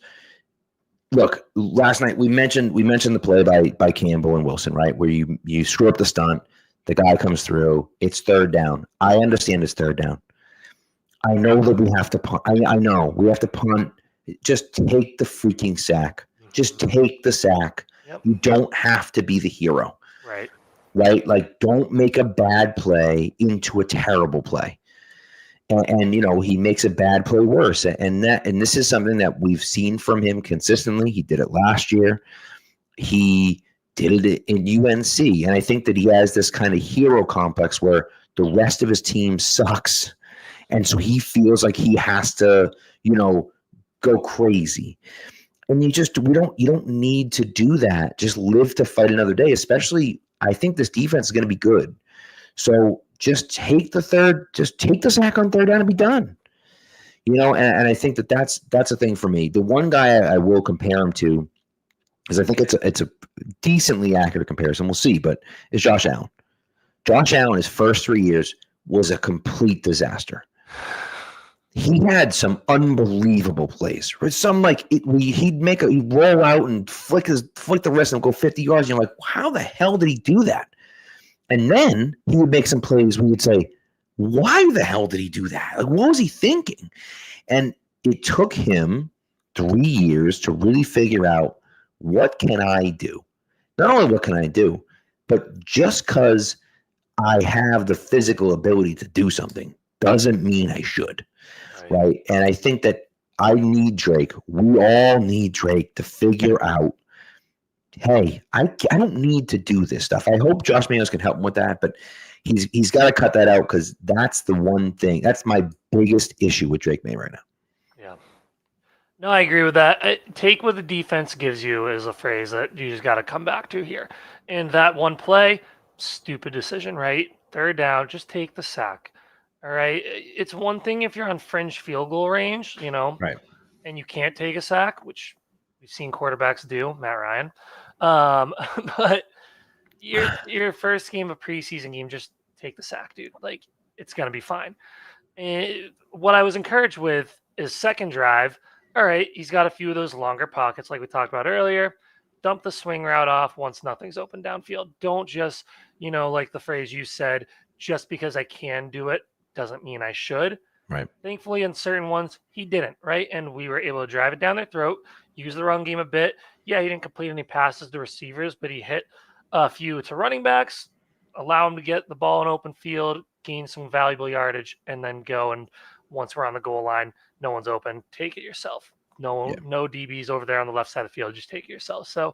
Look, last night we mentioned the play by Campbell and Wilson, right, where you screw up the stunt, the guy comes through, it's third down. I understand it's third down. I know that we have to punt. I know we have to punt. Just take the freaking sack. Just take the sack. Yep. You don't have to be the hero. Right. Right? Like, don't make a bad play into a terrible play. And he makes a bad play worse. And this is something that we've seen from him consistently. He did it last year. He did it in UNC. And I think that he has this kind of hero complex where the rest of his team sucks. And so he feels like he has to, go crazy. And you don't need to do that. Just live to fight another day. Especially, I think this defense is going to be good. So just take the sack on third down and be done. And I think that's a thing for me. The one guy I will compare him to, because I think it's a decently accurate comparison. We'll see, but it's Josh Allen. Josh Allen, his first 3 years was a complete disaster. He had some unbelievable plays. He'd roll out and flick the wrist and go 50 yards. And you're like, how the hell did he do that? And then he would make some plays where you'd say, why the hell did he do that? Like, what was he thinking? And it took him 3 years to really figure out, what can I do? Not only what can I do, but just because I have the physical ability to do something doesn't mean I should, right? And I think that I need Drake. We all need Drake to figure out, hey, I don't need to do this stuff. I hope Josh Manos can help him with that, but he's got to cut that out because that's the one thing. That's my biggest issue with Drake Maye right now. Yeah. No, I agree with that. Take what the defense gives you is a phrase that you just got to come back to here. And that one play, stupid decision, right? Third down, just take the sack. All right. It's one thing if you're on fringe field goal range, Right. and you can't take a sack, which we've seen quarterbacks do, Matt Ryan. But your first game of preseason game, just take the sack, dude. Like, it's going to be fine. And what I was encouraged with is second drive. All right, he's got a few of those longer pockets like we talked about earlier. Dump the swing route off once nothing's open downfield. Don't just, like the phrase you said, just because I can do it doesn't mean I should. Right. Thankfully, in certain ones, he didn't, right? And we were able to drive it down their throat, use the run game a bit. Yeah, he didn't complete any passes to receivers, but he hit a few to running backs, allow him to get the ball in open field, gain some valuable yardage, and then go. And once we're on the goal line, no one's open. Take it yourself. No DBs over there on the left side of the field. Just take it yourself. So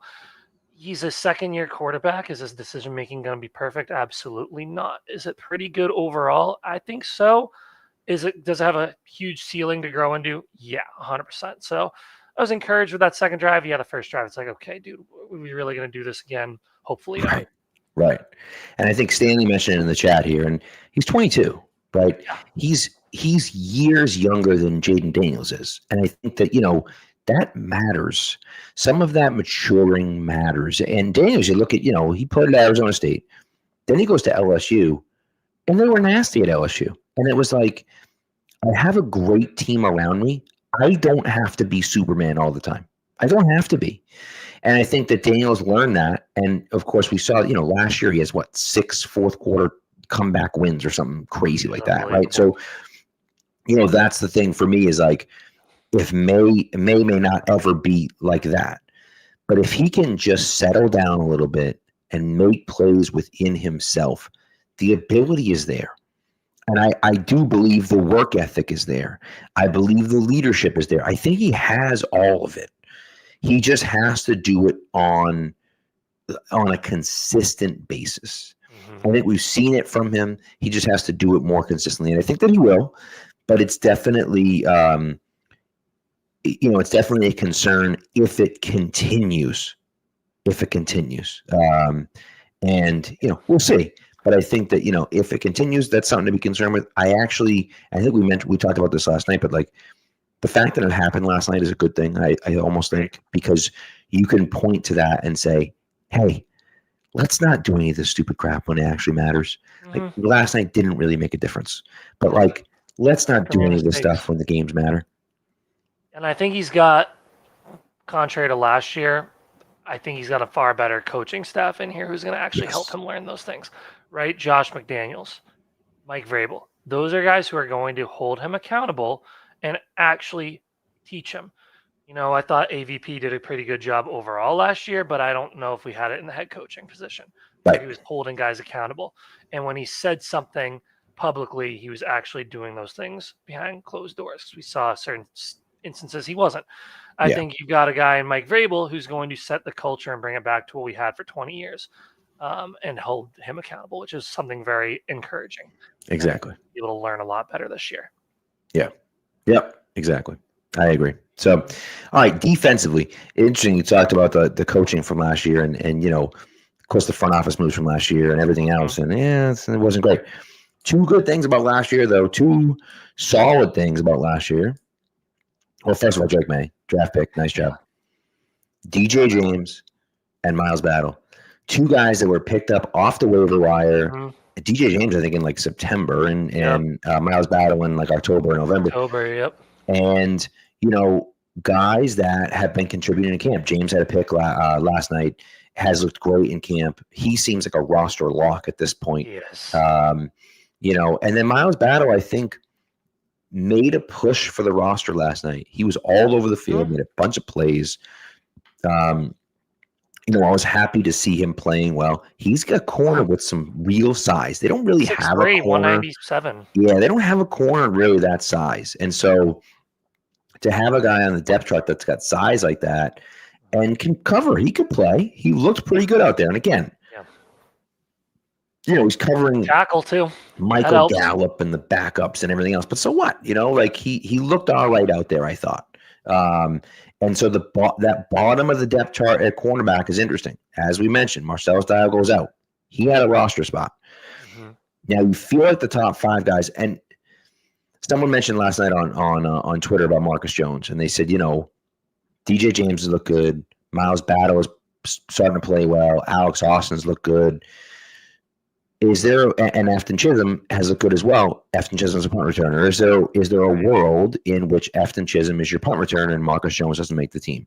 he's a second-year quarterback. Is his decision-making going to be perfect? Absolutely not. Is it pretty good overall? I think so. Does it have a huge ceiling to grow into? Yeah, 100%. So I was encouraged with that second drive. Yeah, the first drive, it's like, okay, dude, are we really going to do this again? Hopefully not. Right. And I think Stanley mentioned it in the chat here, and he's 22, right? Yeah. He's years younger than Jaden Daniels is. And I think that, that matters. Some of that maturing matters. And Daniels, you look at, he played at Arizona State. Then he goes to LSU, and they were nasty at LSU. And it was like, I have a great team around me. I don't have to be Superman all the time. I don't have to be. And I think that Daniels learned that. And of course, we saw, last year he has 6 fourth quarter comeback wins or something crazy like that, right? So, that's the thing for me is like, if Maye may not ever be like that, but if he can just settle down a little bit and make plays within himself, the ability is there. And I do believe the work ethic is there. I believe the leadership is there. I think he has all of it. He just has to do it on a consistent basis. I think we've seen it from him. He just has to do it more consistently. And I think that he will, but it's definitely, it's definitely a concern if it continues. And we'll see. But I think that, if it continues, that's something to be concerned with. I think we talked about this last night, but like the fact that it happened last night is a good thing. I almost think, because you can point to that and say, hey, let's not do any of this stupid crap when it actually matters. Like last night didn't really make a difference, but like, let's not do any of this stuff when the games matter. And I think he's got, contrary to last year, I think he's got a far better coaching staff in here who's going to actually help him learn those things, right? Josh McDaniels, Mike Vrabel. Those are guys who are going to hold him accountable and actually teach him. I thought AVP did a pretty good job overall last year, but I don't know if we had it in the head coaching position. Right. He was holding guys accountable. And when he said something publicly, he was actually doing those things behind closed doors. We saw certain instances he wasn't. I think you've got a guy in Mike Vrabel who's going to set the culture and bring it back to what we had for 20 years and hold him accountable, which is something very encouraging. Exactly. Be able to learn a lot better this year. Yeah. Yep. Exactly. I agree. So, all right, defensively, interesting. You talked about the coaching from last year and of course, the front office moves from last year and everything else. And it wasn't great. Two good things about last year, though. Two solid things about last year. Well, first of all, Drake Maye, draft pick, nice job. DJ James and Miles Battle, two guys that were picked up off the waiver wire. DJ James, I think, in like September, and Miles Battle in like October, November. Yep. And guys that have been contributing in camp. James had a pick last night. Has looked great in camp. He seems like a roster lock at this point. Yes. And then Miles Battle, I think, made a push for the roster last night. He was all over the field, made a bunch of plays. I was happy to see him playing well. He's got a corner with some real size. They don't really have a 6'3", corner. 197. Yeah, they don't have a corner really that size. And so to have a guy on the depth chart that's got size like that and can cover, he could play. He looked pretty good out there. And again, he's covering tackle too. Michael Gallup and the backups and everything else. But so what? Like he looked all right out there, I thought. And so that bottom of the depth chart at cornerback is interesting. As we mentioned, Marcellus Dial goes out. He had a roster spot. Mm-hmm. Now you feel like the top 5 guys, and someone mentioned last night on Twitter about Marcus Jones, and they said, DJ James has looked good. Miles Battle is starting to play well. Alex Austin's looked good. Is there, and Efton Chisholm has looked good as well. Efton Chisholm's a punt returner. Is there a world in which Efton Chisholm is your punt returner and Marcus Jones doesn't make the team?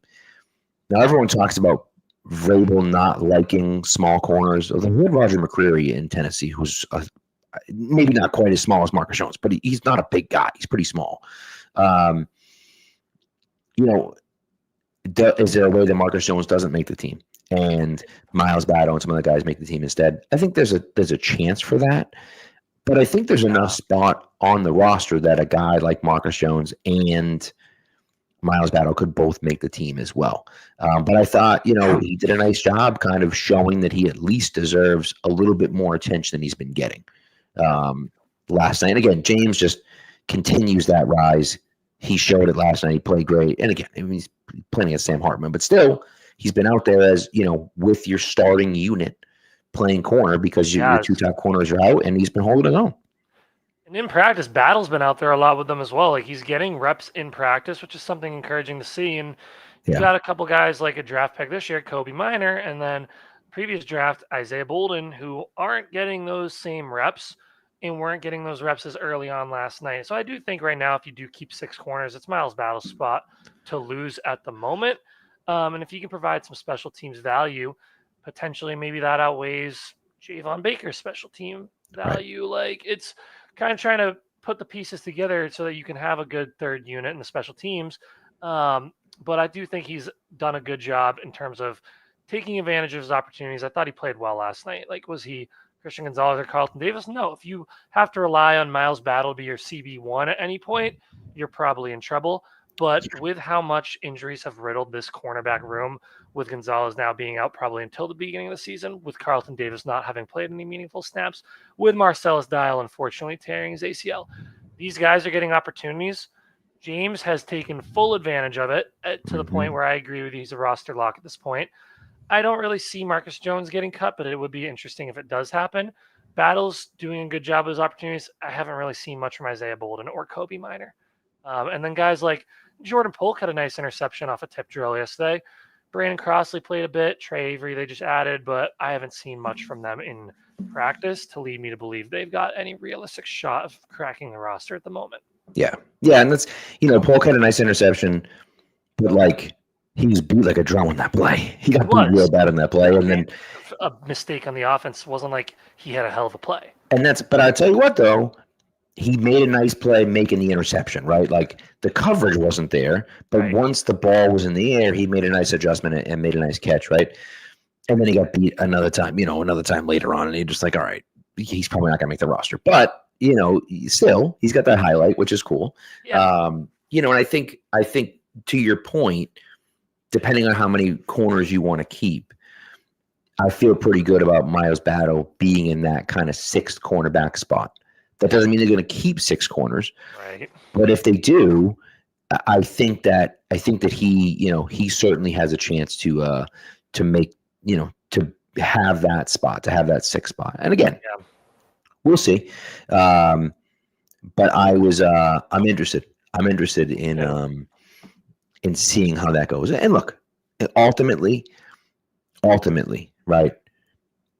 Now everyone talks about Vrabel not liking small corners. We had Roger McCreary in Tennessee, who's maybe not quite as small as Marcus Jones, but he's not a big guy. He's pretty small. Is there a way that Marcus Jones doesn't make the team and Miles Battle and some other guys make the team instead? I think there's a chance for that, but I think there's enough spot on the roster that a guy like Marcus Jones and Miles Battle could both make the team as well. But I thought, he did a nice job kind of showing that he at least deserves a little bit more attention than he's been getting last night. And again, James just continues that rise. He showed it last night. He played great. And again, he's playing against Sam Hartman, but still, he's been out there as, with your starting unit playing corner because your 2 top corners are out, and he's been holding it on. And in practice, Battle's been out there a lot with them as well. Like, he's getting reps in practice, which is something encouraging to see. And you've got a couple guys like a draft pick this year, Kobe Minor, and then previous draft, Isaiah Bolden, who aren't getting those same reps and weren't getting those reps as early on last night. So I do think right now, if you do keep 6 corners, it's Miles Battle's spot to lose at the moment. And if you can provide some special teams value, potentially maybe that outweighs Javon Baker's special team value. Right. Like, it's kind of trying to put the pieces together so that you can have a good third unit in the special teams. But I do think he's done a good job in terms of taking advantage of his opportunities. I thought he played well last night. Like, was he Christian Gonzalez or Carlton Davis? No. If you have to rely on Miles Battle to be your CB1 at any point, you're probably in trouble. But with how much injuries have riddled this cornerback room, with Gonzalez now being out probably until the beginning of the season, with Carlton Davis not having played any meaningful snaps, with Marcellus Dial unfortunately tearing his ACL, these guys are getting opportunities. James has taken full advantage of it to the point where I agree with you, he's a roster lock at this point. I don't really see Marcus Jones getting cut, but it would be interesting if it does happen. Battle's doing a good job of his opportunities. I haven't really seen much from Isaiah Bolden or Kobe Minor. And then guys like Jordan Polk had a nice interception off a tip drill yesterday. Brandon Crossley played a bit. Trey Avery they just added, but I haven't seen much from them in practice to lead me to believe they've got any realistic shot of cracking the roster at the moment. Yeah, and that's, Polk had a nice interception, but like, he was beat like a drum on that play. He got beat real bad on that play, and then a mistake on the offense. Wasn't like he had a hell of a play. But I tell you what, though, he made a nice play making the interception, right? Like, the coverage wasn't there, but once the ball was in the air, he made a nice adjustment and made a nice catch, right? And then he got beat another time later on, and you're just like, all right, he's probably not gonna make the roster, but still, he's got that highlight, which is cool. Yeah. And I think to your point, depending on how many corners you want to keep, I feel pretty good about Miles Battle being in that kind of 6th cornerback spot. That doesn't mean they're going to keep 6 corners, right? But if they do, I think that he certainly has a chance to make, to have that spot, to have that 6th spot. And again, we'll see. But I'm interested. I'm interested in seeing how that goes. And look, ultimately, right,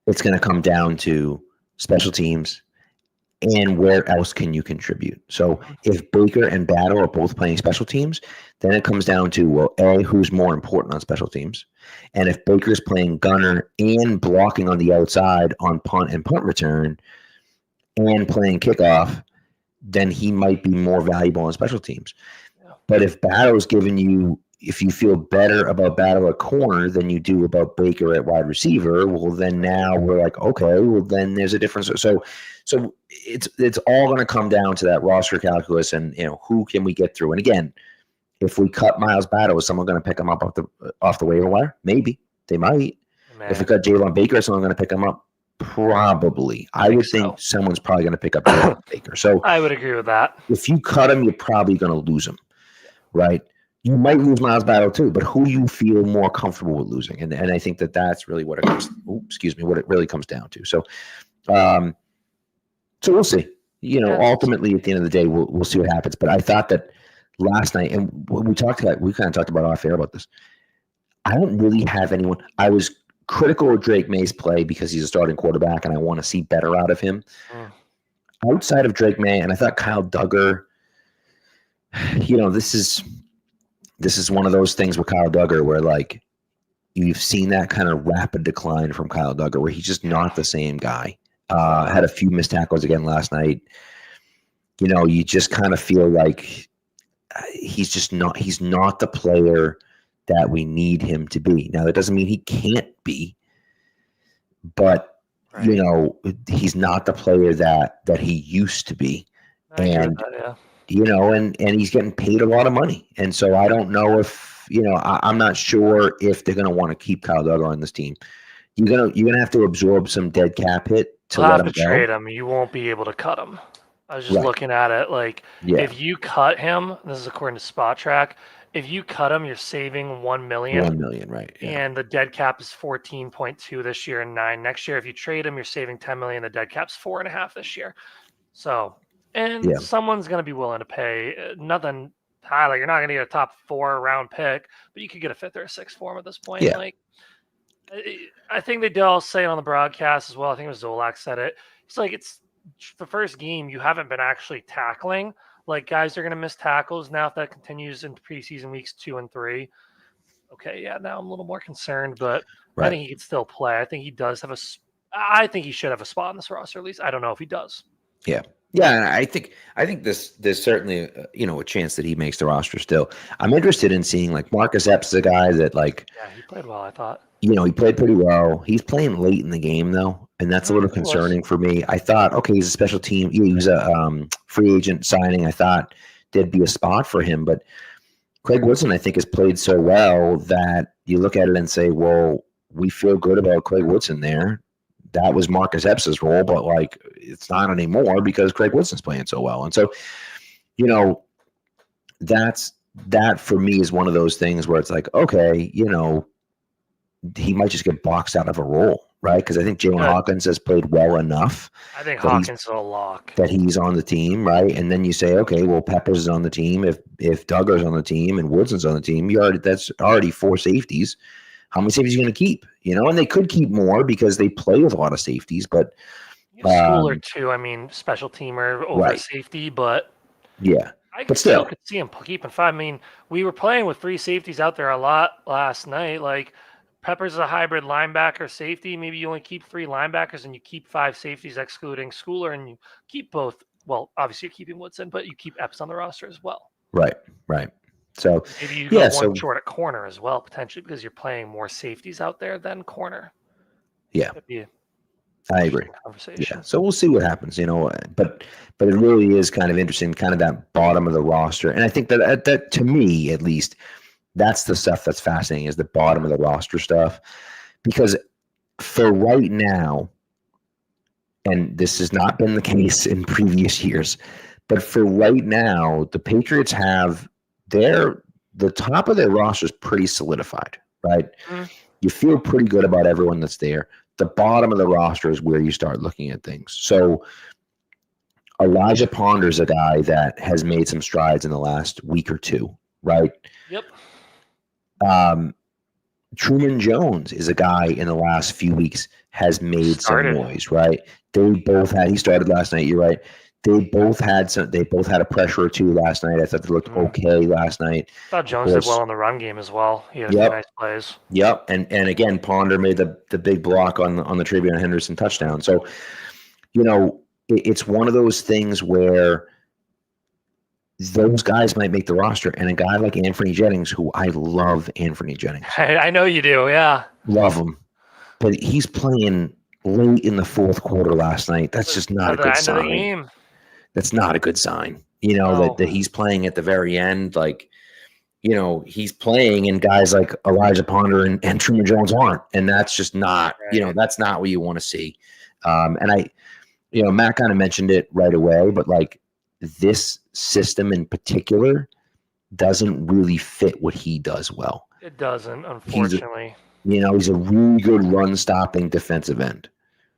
it's going to come down to special teams and where else can you contribute. So if Baker and Battle are both playing special teams, then it comes down to, well, A, who's more important on special teams? And if Baker's playing gunner and blocking on the outside on punt and punt return and playing kickoff, then he might be more valuable on special teams. But if Battle's giving you, if you feel better about Battle at corner than you do about Baker at wide receiver, well, then now we're like, okay, well, then there's a difference. So it's all going to come down to that roster calculus and, who can we get through? And again, if we cut Miles Battle, is someone going to pick him up off the waiver wire? Maybe. They might. Man. If we cut Jalen Baker, is someone going to pick him up? Probably. I would think someone's probably going to pick up Jalen Baker. So I would agree with that. If you cut him, you're probably going to lose him, right? You might lose Miles Battle too, but who you feel more comfortable with losing, and I think that's really what it comes. What it really comes down to. So, so we'll see. Ultimately at the end of the day, we'll see what happens. But I thought that last night, and we kind of talked about off air about this. I don't really have anyone. I was critical of Drake May's play because he's a starting quarterback, and I want to see better out of him. Outside of Drake May, and I thought Kyle Duggar. This is one of those things with Kyle Duggar where, like, you've seen that kind of rapid decline from Kyle Duggar where he's just not the same guy. Had a few missed tackles again last night. You just kind of feel like he's not the player that we need him to be. Now, that doesn't mean he can't be, but, he's not the player that he used to be. And he's getting paid a lot of money. And so I don't know if, I'm not sure if they're going to want to keep Kyle Duggar on this team. You're going to have to absorb some dead cap hit to let him go. Trade him. You won't be able to cut him. I was just looking at it. Like, if you cut him, this is according to Spot Track, if you cut him, you're saving $1 million. $1 million, right. Yeah. And the dead cap is 14.2 this year and 9 next year. If you trade him, you're saving $10 million. The dead cap's 4.5 this year. So, someone's going to be willing to pay nothing high. Like, you're not going to get a top 4 round pick, but you could get a 5th or a 6th for him at this point. Yeah. Like, I think they did all say it on the broadcast as well. I think it was Zolak said it. It's like, it's the first game you haven't been actually tackling. Like, guys are going to miss tackles now if that continues into preseason weeks 2 and 3. Okay, now I'm a little more concerned, but I think he can still play. I think he does have I think he should have a spot on this roster at least. I don't know if he does. Yeah. Yeah, and I think there's certainly a chance that he makes the roster still. I'm interested in seeing, like, Marcus Epps is a guy that, like, he played well, I thought. He played pretty well. He's playing late in the game though, and that's a little concerning for me. I thought, okay, he's a special team. He was a free agent signing. I thought there'd be a spot for him, but Craig Woodson, I think, has played so well that you look at it and say, well, we feel good about Craig Woodson there. That was Marcus Epps' role, but, like, it's not anymore because Craig Woodson's playing so well. And so, that for me is one of those things where it's like, okay, he might just get boxed out of a role, right? Because I think Jalen Hawkins has played well enough. I think Hawkins is a lock. That he's on the team, right? And then you say, okay, well, Peppers is on the team. If Duggar's on the team and Woodson's on the team, that's already 4 safeties. How many safeties are you going to keep? And they could keep more because they play with a lot of safeties, but Schooler too. I mean, special teamer over safety, but I still could see him keeping 5. I mean, we were playing with 3 safeties out there a lot last night. Like, Peppers is a hybrid linebacker safety. Maybe you only keep 3 linebackers and you keep 5 safeties, excluding Schooler, and you keep both. Well, obviously you're keeping Woodson, but you keep Epps on the roster as well. Right. So maybe you go one short at corner as well, potentially, because you're playing more safeties out there than corner. Yeah, I agree. Conversation. Yeah, so we'll see what happens, But it really is kind of interesting, kind of that bottom of the roster, and I think that to me, at least, that's the stuff that's fascinating, is the bottom of the roster stuff, because for right now, and this has not been the case in previous years, but for right now, the Patriots have the top of their roster is pretty solidified, right? You feel pretty good about everyone that's there. The bottom of the roster is where you start looking at things. So Elijah Ponder's a guy that has made some strides in the last week or 2, right? Yep. Truman Jones is a guy in the last few weeks has made some noise, right? He started last night, you're right. They both had a pressure or 2 last night. I thought they looked okay last night. I thought Jones did well in the run game as well. He had a few nice plays. Yep. And again, Ponder made the big block on the Travion Henderson touchdown. So, it's one of those things where those guys might make the roster. And a guy like Anthony Jennings, who I love Anthony Jennings. I know you do, yeah. Love him. But he's playing late in the fourth quarter last night. That's just not a good sign. End of the game. That's not a good sign. You know, No. that he's playing at the very end. Like, you know, he's playing and guys like Elijah Ponder and Truman Jones aren't. And that's just not, Right. you know, that's not what you want to see. And Matt kind of mentioned it right away, but like this system in particular doesn't really fit what he does well. It doesn't, unfortunately. He's a really good run-stopping defensive end.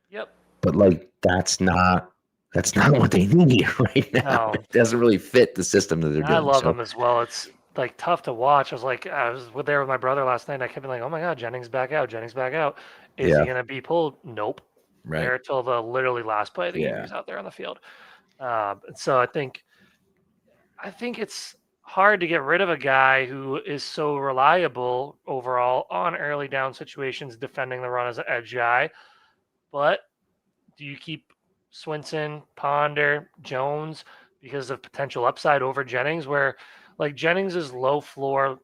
Yep. But like that's not what they need right now. No. It doesn't really fit the system that they're doing. I love him as well. It's like tough to watch. I was there with my brother last night, and I kept being like, "Oh my God, Jennings back out. Jennings back out. Is he gonna be pulled? Nope. Right. There till the literally last play of the game. He's out there on the field. So I think it's hard to get rid of a guy who is so reliable overall on early down situations, defending the run as an edge guy. But do you keep Swinson, Ponder, Jones because of potential upside over Jennings, where like Jennings is high floor,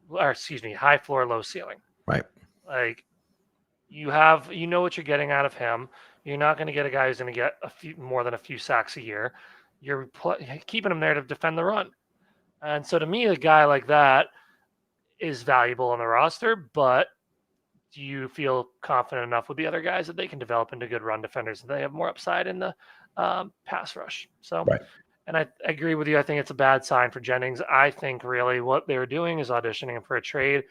low ceiling. Right. Like you know what you're getting out of him. You're not going to get a guy who's going to get more than a few sacks a year. You're keeping him there to defend the run. And so to me, a guy like that is valuable on the roster, but do you feel confident enough with the other guys that they can develop into good run defenders, that they have more upside in the pass rush? So, right. And I agree with you. I think it's a bad sign for Jennings. I think really what they were doing is auditioning him for a trade.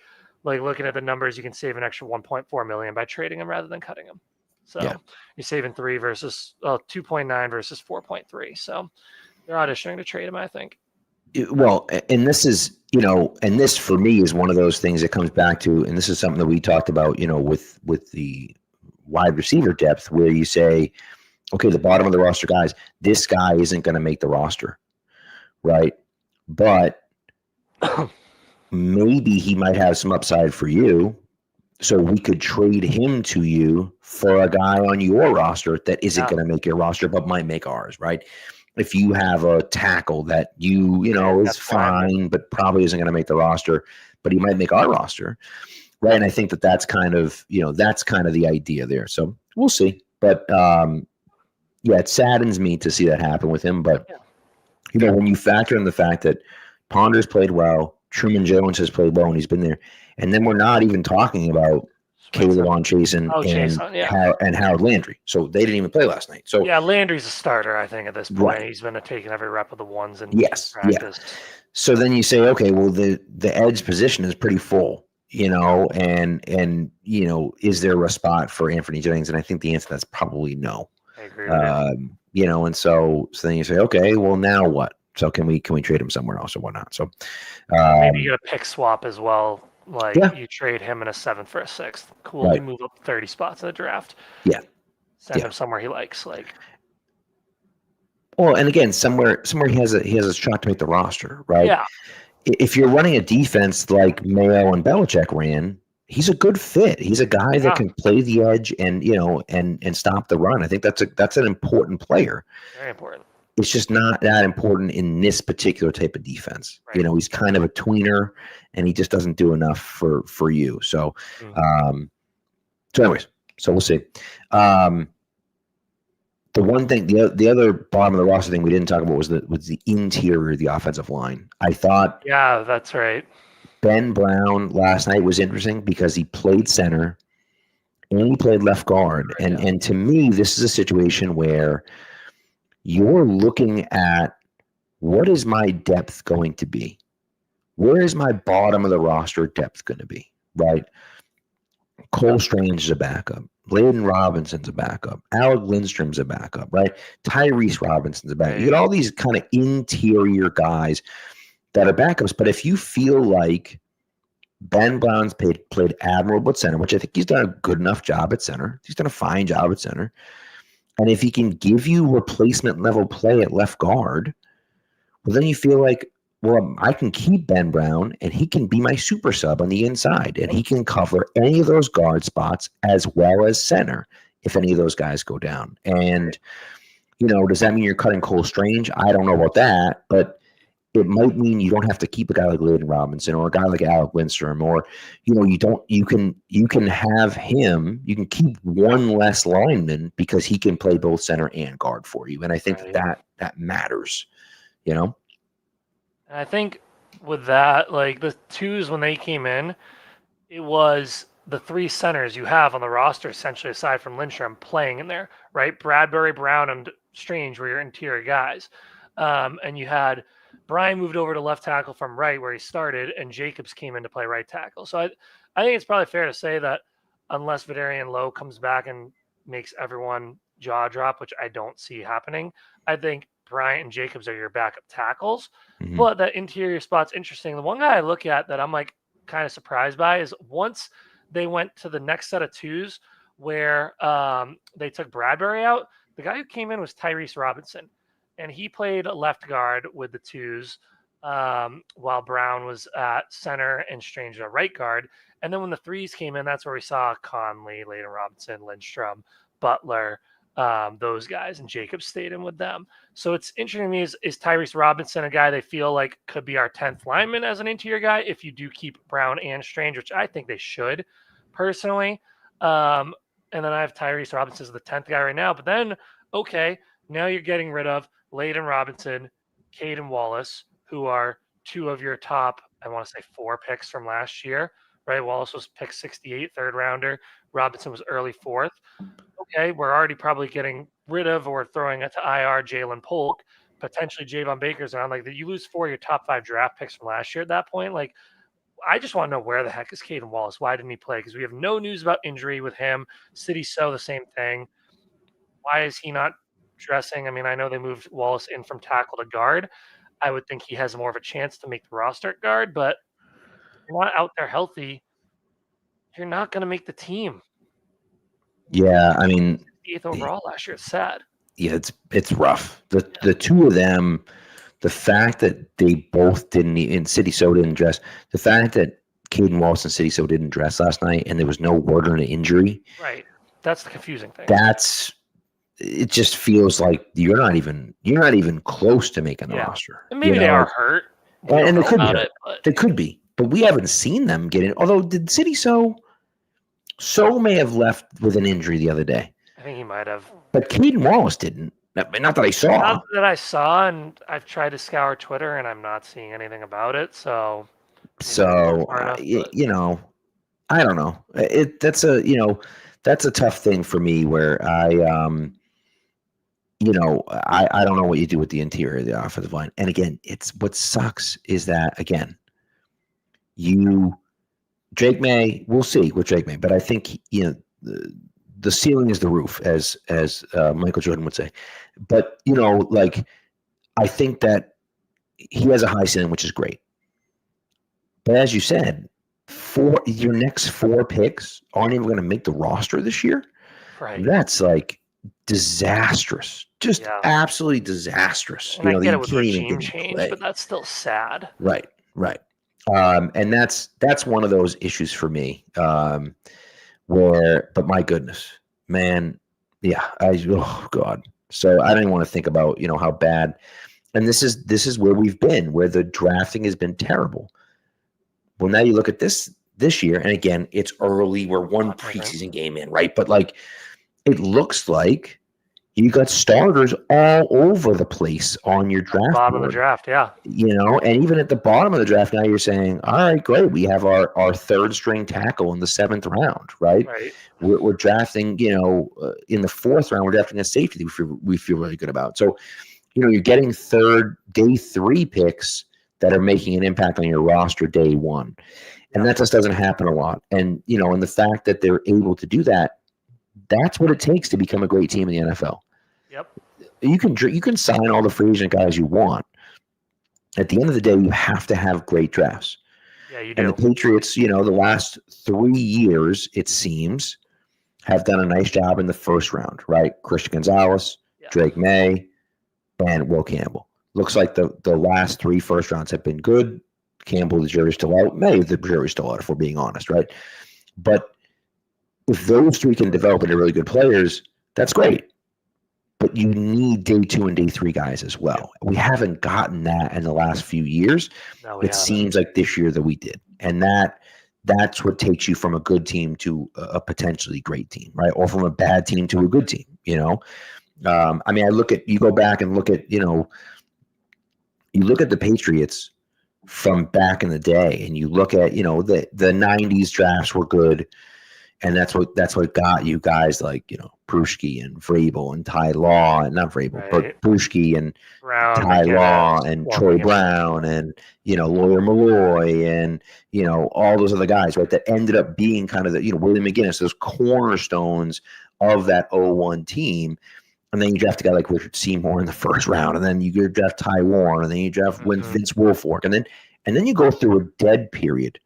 Like looking at the numbers, you can save an extra $1.4 million by trading him rather than cutting him. So you're saving 2.9 versus 4.3. So they're auditioning to trade him, I think. Well, and this is, and this for me is one of those things that comes back to, and this is something that we talked about, with the wide receiver depth, where you say, okay, the bottom of the roster guys, this guy isn't going to make the roster, right? But maybe he might have some upside for you, so we could trade him to you for a guy on your roster that isn't going to make your roster, but might make ours, right? If you have a tackle that is fine, but probably isn't going to make the roster, but he might make our roster, right? And I think that's kind of the idea there. So we'll see. But it saddens me to see that happen with him. But when you factor in the fact that Ponder's played well, Truman Jones has played well, and he's been there, and then we're not even talking about Caleb Chasen and Harold Landry. So they didn't even play last night. So Landry's a starter, I think, at this point. Right. He's been taking every rep of the ones in practice. Yeah. So then you say, okay, well the edge position is pretty full, and is there a spot for Anthony Jennings? And I think the answer that's probably no. I agree with you. And so then you say, okay, well now what? So can we trade him somewhere else or whatnot? So maybe you get a pick swap as well. Like you trade him in a 7th for a 6th. Cool. Right. You move up 30 spots in the draft. Yeah. Send him somewhere he likes. Well, and again, somewhere he has a shot to make the roster, right? Yeah. If you're running a defense like Mayo and Belichick ran, he's a good fit. He's a guy that can play the edge and and stop the run. I think that's an important player. Very important. It's just not that important in this particular type of defense. Right. He's kind of a tweener, and he just doesn't do enough for you. So, so we'll see. The one thing, the other bottom of the roster thing we didn't talk about was the interior of the offensive line. I thought, that's right. Ben Brown last night was interesting because he played center and he played left guard, and to me, this is a situation where you're looking at, what is my depth going to be? Where is my bottom of the roster depth going to be, right? Cole Strange is a backup. Layden Robinson's a backup. Alec Lindstrom's a backup, right? Tyrese Robinson's a backup. You get all these kind of interior guys that are backups, but if you feel like Ben Brown's played admirable at center, which I think he's done a good enough job at center. He's done a fine job at center. And if he can give you replacement level play at left guard, well, then you feel like, well, I can keep Ben Brown and he can be my super sub on the inside, and he can cover any of those guard spots as well as center if any of those guys go down. And, does that mean you're cutting Cole Strange? I don't know about that, but it might mean you don't have to keep a guy like Layden Robinson or a guy like Alec Lindstrom, or you can have him. You can keep one less lineman because he can play both center and guard for you, and I think Right. that matters. And I think with that, like the twos when they came in, it was the three centers you have on the roster, essentially, aside from Lindstrom, playing in there, right? Bradbury, Brown, and Strange were your interior guys. And you had Brian moved over to left tackle from right where he started, and Jacobs came in to play right tackle. So I think it's probably fair to say that unless Vidarian Lowe comes back and makes everyone jaw drop, which I don't see happening, I think Bryant and Jacobs are your backup tackles. Mhm. But that interior spot's interesting. The one guy I look at that I'm like kind of surprised by is once they went to the next set of twos where they took Bradbury out, the guy who came in was Tyrese Robinson, and he played left guard with the twos while Brown was at center and Strange at right guard. And then when the threes came in, that's where we saw Conley, Layden Robinson, Lindstrom, Butler, those guys, and Jacobs stayed in with them. So it's interesting to me, is Tyrese Robinson a guy they feel like could be our 10th lineman as an interior guy if you do keep Brown and Strange, which I think they should personally. And then I have Tyrese Robinson as the 10th guy right now. But then, okay, now you're getting rid of Layden Robinson, Caden Wallace, who are two of your top, I want to say 4 picks from last year, right? Wallace was pick 68, third rounder. Robinson was early 4th. Okay, we're already probably getting rid of or throwing it to IR Jalen Polk, potentially Javon Baker's on. Like, you lose 4 of your top 5 draft picks from last year at that point. Like, I just want to know where the heck is Caden Wallace? Why didn't he play? Because we have no news about injury with him. City So the same thing. Why is he not dressing? I mean, I know they moved Wallace in from tackle to guard. I would think he has more of a chance to make the roster at guard, but if you're not out there healthy, you're not going to make the team. Yeah, I mean, 8th overall last year. It's sad. Yeah, it's rough. The two of them, the fact that they both didn't, and City So didn't dress, the fact that Caden Wallace and City So didn't dress last night, and there was no word on an injury. Right. That's the confusing thing. It just feels like you're not even close to making the roster. And maybe they are hurt. And they could be hurt. They could be, but we haven't seen them get in. Although, did City So may have left with an injury the other day. I think he might have. But Caden Wallace didn't. Not that I saw. Not that I saw, and I've tried to scour Twitter, and I'm not seeing anything about it. So I don't know. That's a tough thing for me where I don't know what you do with the interior of the offensive line. And again, it's what sucks is that, again, Drake Maye, we'll see with Drake Maye, but I think, the ceiling is the roof, as Michael Jordan would say. But, I think that he has a high ceiling, which is great. But as you said, your next 4 picks aren't even going to make the roster this year. Right. That's disastrous. Just absolutely disastrous. And I get it with regime change, but that's still sad. Right. And that's one of those issues for me. But my goodness, man, oh God. So I don't even want to think about, how bad, and this is where we've been, where the drafting has been terrible. Well, now you look at this year, and again, it's early. We're one preseason game in, right? But it looks like you got starters all over the place on your draft bottom board. Of the draft, yeah. And even at the bottom of the draft, now you're saying, all right, great. We have our third string tackle in the 7th round, right? Right. We're drafting, in the 4th round, we're drafting a safety we feel really good about. So, you're getting day 3 picks that are making an impact on your roster day 1. And that just doesn't happen a lot. And, and the fact that they're able to do that, that's what it takes to become a great team in the NFL. Yep. You can sign all the free agent guys you want. At the end of the day, you have to have great drafts. Yeah, you do. And the Patriots, the last 3 years, it seems, have done a nice job in the 1st round, right? Christian Gonzalez, Drake Maye, and Will Campbell. Looks like the last 3 first rounds have been good. Campbell, the jury's still out. Maye, the jury's still out, if we're being honest, right? But if those 3 can develop into really good players, that's great. but you need day 2 and day 3 guys as well. We haven't gotten that in the last few years. No, we It haven't. seems like this year that we did. And that's what takes you from a good team to a potentially great team, right? Or from a bad team to a good team, you know? I mean, you go back and look at, you look at the Patriots from back in the day, and you look at, the 90s drafts were good. And that's what got you guys like, Prushki and Vrabel and Ty Law, and not Vrabel, Right. but Prushki and Brown, Ty Law McGinnis, and Troy Brown and, Lawyer Malloy and, all those other guys, right, that ended up being kind of the, William McGinnis, those cornerstones of that 01 team. And then you draft a guy like Richard Seymour in the first round, and then you draft Ty Warren, and then you draft Vince Wilfork, and then you go through a dead period.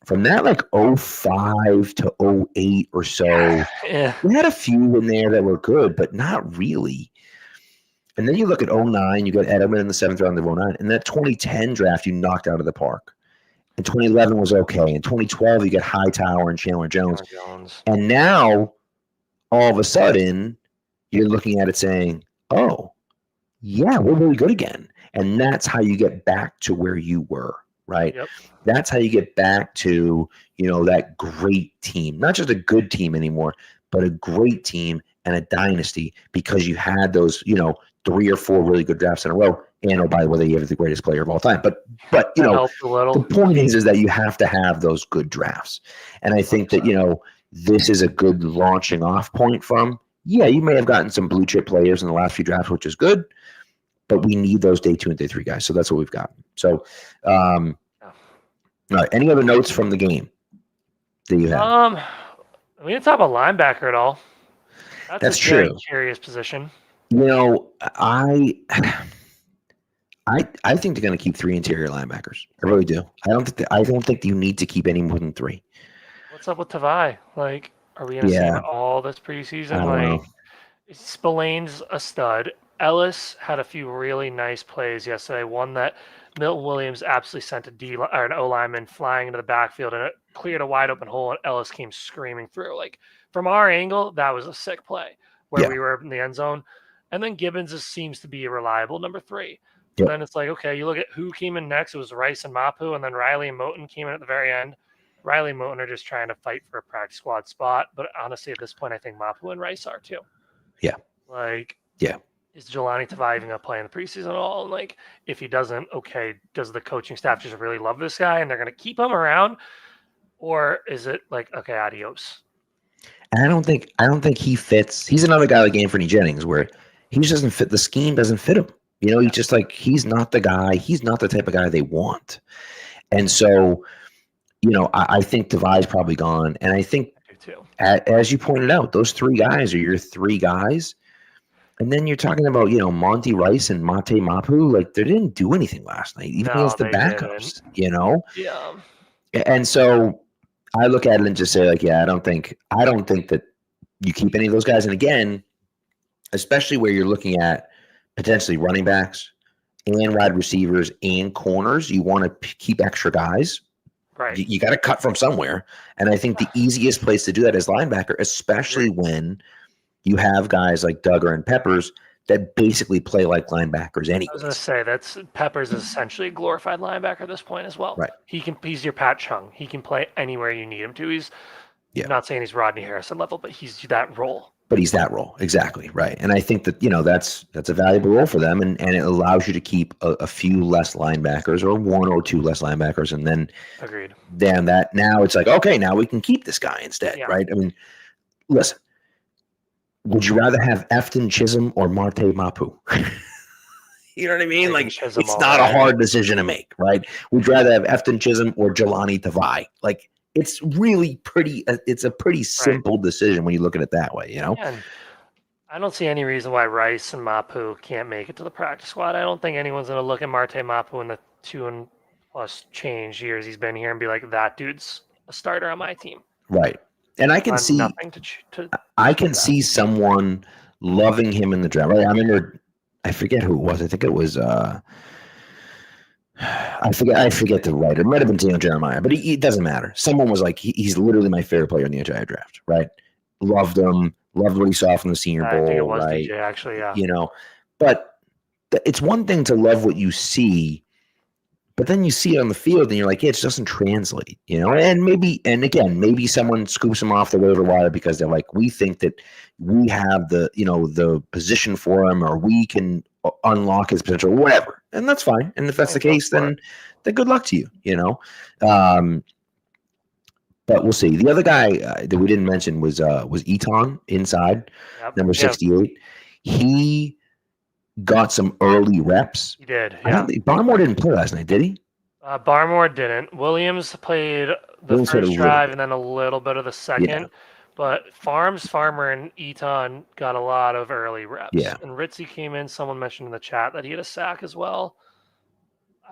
From that, like 05 to 08 or so, Yeah. we had a few in there that were good, but not really. And then you look at 09, you got Edelman in the 7th round of 09. And that 2010 draft, you knocked out of the park. And 2011 was okay. In 2012, you get Hightower and Chandler Jones. And now, all of a sudden, you're looking at it saying, oh, yeah, we're really good again. And that's how you get back to where you were. Right. Yep. That's how you get back to, that great team, not just a good team anymore, but a great team and a dynasty, because you had those, 3 or 4 really good drafts in a row. And oh, by the way, you have the greatest player of all time. But the point is that you have to have those good drafts. And I think that, this is a good launching off point from, you may have gotten some blue chip players in the last few drafts, which is good. But we need those day 2 and day 3 guys. So that's what we've got. So, all right. Any other notes from the game that you have? We didn't talk about linebacker at all. That's a true. Very curious position. I think they're going to keep 3 interior linebackers. I really do. I don't think you need to keep any more than 3. What's up with Tavai? Like, are we going to see him all this preseason? I don't know. Spillane's a stud. Ellis had a few really nice plays yesterday. One that Milton Williams absolutely sent an O lineman flying into the backfield, and it cleared a wide open hole, and Ellis came screaming through. Like, from our angle, that was a sick play where we were in the end zone. And then Gibbons seems to be a reliable number 3. Yep. Then it's like, okay, you look at who came in next. It was Rice and Mapu, and then Riley and Moten came in at the very end. Riley and Moten are just trying to fight for a practice squad spot. But honestly, at this point, I think Mapu and Rice are too. Yeah. Is Jelani Tavai even going to play in the preseason at all? And like, if he doesn't, okay, does the coaching staff just really love this guy and they're going to keep him around? Or is it like, okay, adios? And I don't think he fits. He's another guy like Anthony Jennings where he just doesn't fit. The scheme doesn't fit him. He's just like, he's not the guy. He's not the type of guy they want. And so, I think Tavai's probably gone. And I think, as you pointed out, those 3 guys are your 3 guys. And then you're talking about, Monty Rice and Mate Mapu. Like, they didn't do anything last night, even against the backups, Yeah. And so I look at it and just say, like, I don't think that you keep any of those guys. And again, especially where you're looking at potentially running backs and wide receivers and corners, you want to keep extra guys. Right. You got to cut from somewhere. And I think the easiest place to do that is linebacker, especially when you have guys like Duggar and Peppers that basically play like linebackers anyway. I was going to say Peppers is essentially a glorified linebacker at this point as well. Right. He's your Pat Chung. He can play anywhere you need him to. I'm not saying he's Rodney Harrison level, but he's that role. But he's that role. Exactly. Right. And I think that, that's a valuable role for them. And it allows you to keep a few less linebackers or 1 or 2 less linebackers. And then agreed. Then now it's like, okay, now we can keep this guy instead. Yeah. Right. I mean, listen, would you rather have Efton Chisholm or Marte Mapu? You know what I mean? Like, it's not a hard decision to make, right? Would you rather have Efton Chisholm or Jelani Tavai? Like, it's really it's a pretty simple decision when you look at it that way, Yeah, I don't see any reason why Rice and Mapu can't make it to the practice squad. I don't think anyone's going to look at Marte Mapu in the 2 and plus change years he's been here and be like, that dude's a starter on my team. Right. And I can see see someone loving him in the draft. Right? I remember, I forget who it was. I think it was I forget the writer. It might have been Daniel Jeremiah, but it doesn't matter. Someone was like, he's literally my favorite player in the entire draft, right? Loved him, Loved what he saw from the Senior I think it Bowl, was right? DJ actually. Yeah. But it's one thing to love what you see, but then you see it on the field and you're like, yeah, it just doesn't translate, And maybe someone scoops him off the waiver wire because they're like, we think that we have the position for him, or we can unlock his potential, or whatever, and that's fine. And if that's the case, then good luck to you. But we'll see. The other guy that we didn't mention was Eton inside, number 68. He got some early reps. He did. Yeah. Barmore didn't play last night, did he? Barmore didn't. Williams played the first drive and then a little bit of the second. Yeah. But Farmer, and Eton got a lot of early reps. Yeah. And Ritzy came in. Someone mentioned in the chat that he had a sack as well.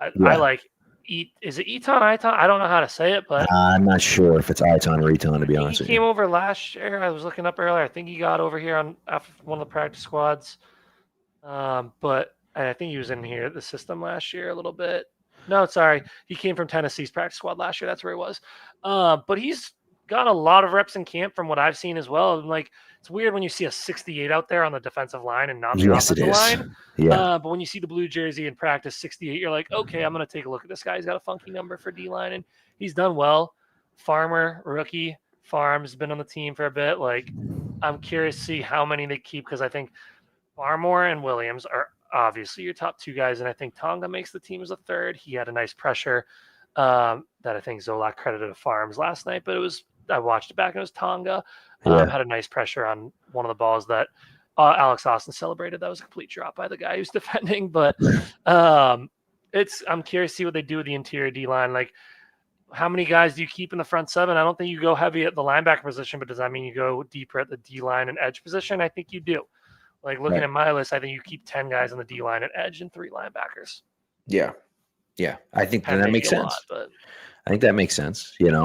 I like is it Eton? I don't know how to say it, but I'm not sure if it's Eton or Eton, to be honest with you. He came over last year. I was looking up earlier. I think he got over here after one of the practice squads. But I think he was in here, the system last year a little bit. No, sorry. He came from Tennessee's practice squad last year. That's where he was. But he's got a lot of reps in camp from what I've seen as well. Like, it's weird when you see a 68 out there on the defensive line and not the offensive line. Yeah. But when you see the blue jersey in practice 68, you're like, okay, I'm going to take a look at this guy. He's got a funky number for D-line, and he's done well. Farmer, rookie, Farm's been on the team for a bit. Like, I'm curious to see how many they keep, because I think Barmore and Williams are obviously your top two guys, and I think Tonga makes the team as a third. He had a nice pressure that I think Zolak credited to Farms last night, but I watched it back and it was Tonga. Had a nice pressure on one of the balls that Alex Austin celebrated. That was a complete drop by the guy who's defending, but I'm curious to see what they do with the interior D-line. Like, how many guys do you keep in the front seven? I don't think you go heavy at the linebacker position, but does that mean you go deeper at the D-line and edge position? I think you do. Like, looking at my list, I think you keep 10 guys on the D-line and edge and 3 linebackers. Yeah. I think that makes sense. I think that makes sense, And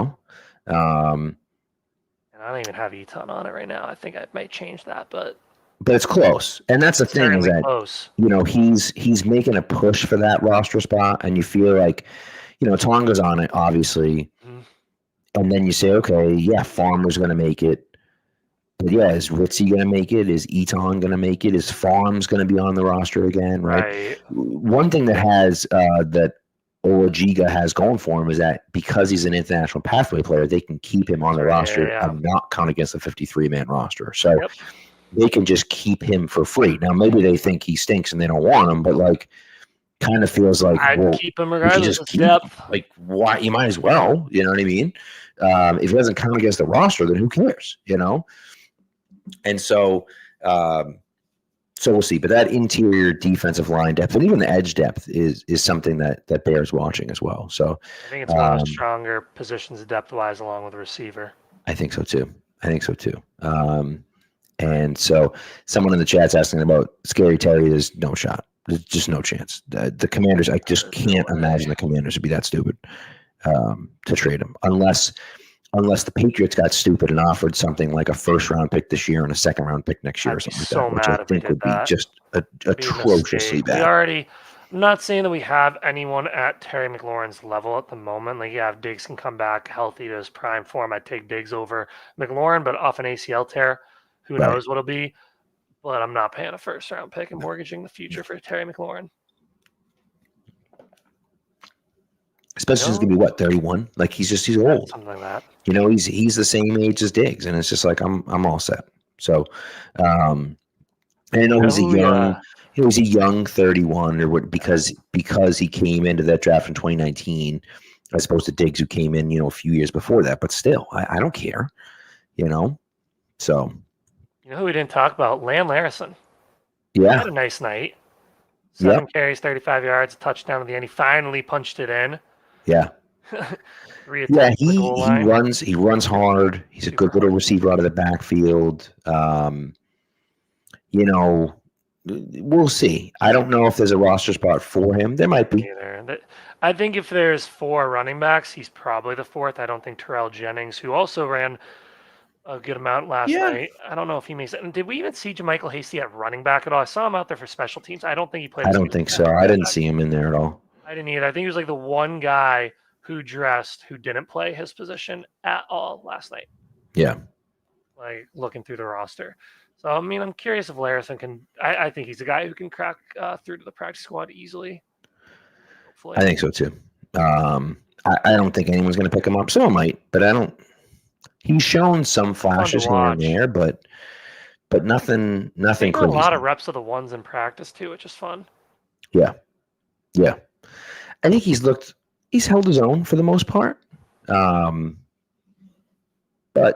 I don't even have Eton on it right now. I think I might change that, but it's close. And that's the thing, is that close. He's making a push for that roster spot, and you feel like, Tonga's on it, obviously. Mm-hmm. And then you say, okay, yeah, Farmer's going to make it. But yeah, is Ritzy going to make it? Is Eton going to make it? Is Farms going to be on the roster again? Right. One thing that that Olajiga has going for him is that because he's an international pathway player, they can keep him on the roster and not count against the 53-man roster. So they can just keep him for free. Now, maybe they think he stinks and they don't want him, but kind of feels like I'd keep him regardless. Like, why? You might as well. You know what I mean? If he doesn't count against the roster, then who cares? And so we'll see. But that interior defensive line depth and even the edge depth is something that bears watching as well. So I think it's one of the stronger positions depth-wise, along with the receiver. I think so too. And so someone in the chat's asking about Scary Terry. There's no shot. There's just no chance. The Commanders, I just can't imagine the Commanders would be that stupid to trade him unless the Patriots got stupid and offered something like a first-round pick this year and a second-round pick next year or something like that, which I think would be just atrociously bad. I'm not saying that we have anyone at Terry McLaurin's level at the moment. Like, if Diggs can come back healthy to his prime form, I'd take Diggs over McLaurin, but off an ACL tear, who knows what it'll be. But I'm not paying a first-round pick and mortgaging the future for Terry McLaurin. Especially he's gonna be 31. Like, he's old. Something like that. He's the same age as Diggs, and it's just like I'm all set. So, and I know he's a young 31, or what, because he came into that draft in 2019, as opposed to Diggs, who came in a few years before that. But still, I don't care. So. Who we didn't talk about? Lan Larison. Yeah. He had a nice night. 7 carries, 35 yards, a touchdown at the end. He finally punched it in. Yeah. He runs hard. He's a good little receiver out of the backfield. We'll see. I don't know if there's a roster spot for him. There might be. I think if there's 4 running backs, he's probably the 4th. I don't think Terrell Jennings, who also ran a good amount last night. I don't know if he makes it. And did we even see JaMychal Hasty at running back at all? I saw him out there for special teams. I don't think he played. I don't think so. I didn't see him in there at all. I didn't either. I think he was like the one guy who didn't play his position at all last night. Yeah. like looking through the roster. So I mean, I'm curious if Larison can. I think he's a guy who can crack through to the practice squad easily. Hopefully, I think so too. I don't think anyone's going to pick him up. Someone might, but I don't. He's shown some flashes here and watch. there, but nothing They got a crazy. lot of reps of the ones in practice too, which is fun. Yeah. I think he's held his own for the most part. But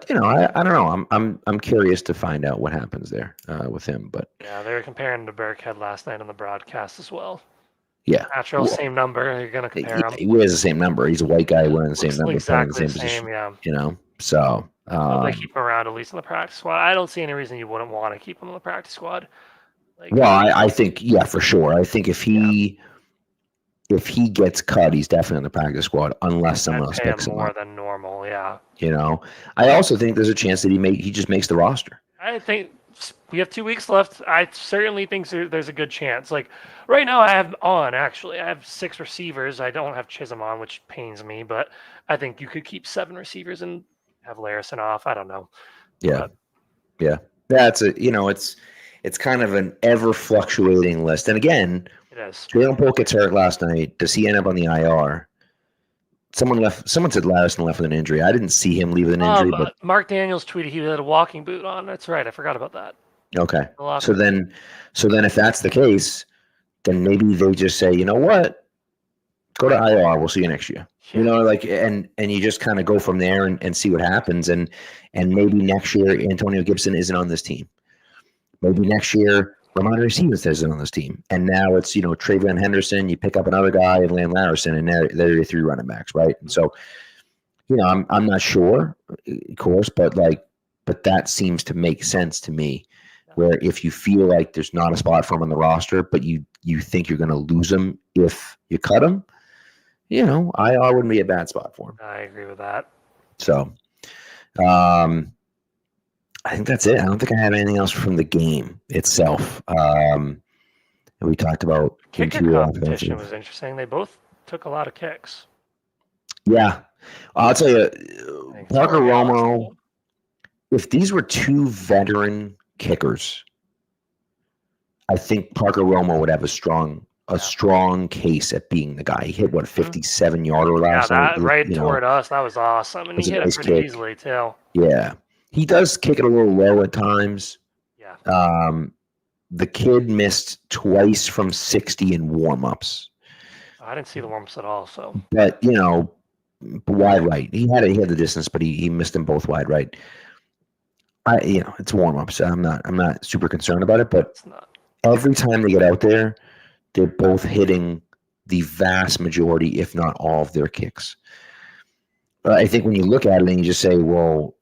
I don't know. I'm curious to find out what happens there with him. But yeah, they were comparing to Burkhead last night on the broadcast as well. yeah, Natural, same number. You're gonna compare him. He wears the same number. He's a white guy wearing the same number, exactly playing the same position. Yeah. So they keep him around at least in the practice squad. I don't see any reason you wouldn't want to keep him in the practice squad. I think for sure. I think if he gets cut, he's definitely on the practice squad unless someone else picks him more up. than normal. Yeah. I also think there's a chance that he just makes the roster. I think we have 2 weeks left. I certainly think there's a good chance. Like right now, I have 6 receivers. I don't have Chisholm on, which pains me, but I think you could keep 7 receivers and have Larison off. I don't know. Yeah. That's it's kind of an ever fluctuating list. And again, it is. Jalen Polk gets hurt last night. Does he end up on the IR? Someone said Larison left with an injury. I didn't see him leave with an injury, but Mark Daniels tweeted he had a walking boot on. That's right. I forgot about that. Okay. So then if that's the case, then maybe they just say, you know what? Go to IR. We'll see you next year. Yeah. And you just kind of go from there and see what happens. And maybe next year Antonio Gibson isn't on this team. Maybe next year Ramondre Stevens isn't on this team. And now it's, Travion Henderson, you pick up another guy and Lane Larison, and they're your 3 running backs, right? And so, I'm not sure, of course, but that seems to make sense to me. Where if you feel like there's not a spot for him on the roster, but you think you're going to lose him if you cut him, IR wouldn't be a bad spot for him. I agree with that. So, I think that's it. I don't think I have anything else from the game itself. We talked about kicker competition was interesting. They both took a lot of kicks. Yeah, I'll tell you, Parker Romo. If these were 2 veteran kickers, I think Parker Romo would have a strong case at being the guy. He hit 57-yarder last night. Right toward us. That was awesome, and he hit it pretty easily too. Yeah, he does kick it a little low at times. Yeah. The kid missed twice from 60 in warm-ups. I didn't see the warm-ups at all. So, but wide right. He had the distance, but he missed them both wide right. It's warm-ups. I'm not super concerned about it, but every time they get out there, they're both hitting the vast majority, if not all, of their kicks. I think when you look at it and you just say, well,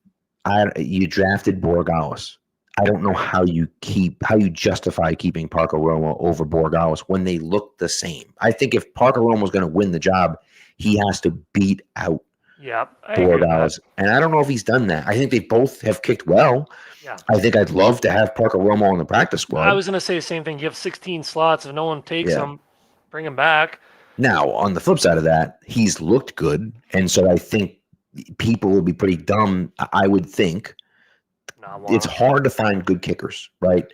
you drafted Borregales. I don't know how you justify keeping Parker Romo over Borregales when they look the same. I think if Parker Romo is going to win the job, he has to beat out Borregales. And I don't know if he's done that. I think they both have kicked well. Yeah. I think I'd love to have Parker Romo on the practice squad. I was going to say the same thing. You have 16 slots. If no one takes him, bring him back. Now, on the flip side of that, he's looked good. And so I think people will be pretty dumb, I would think. It's hard to find good kickers, right?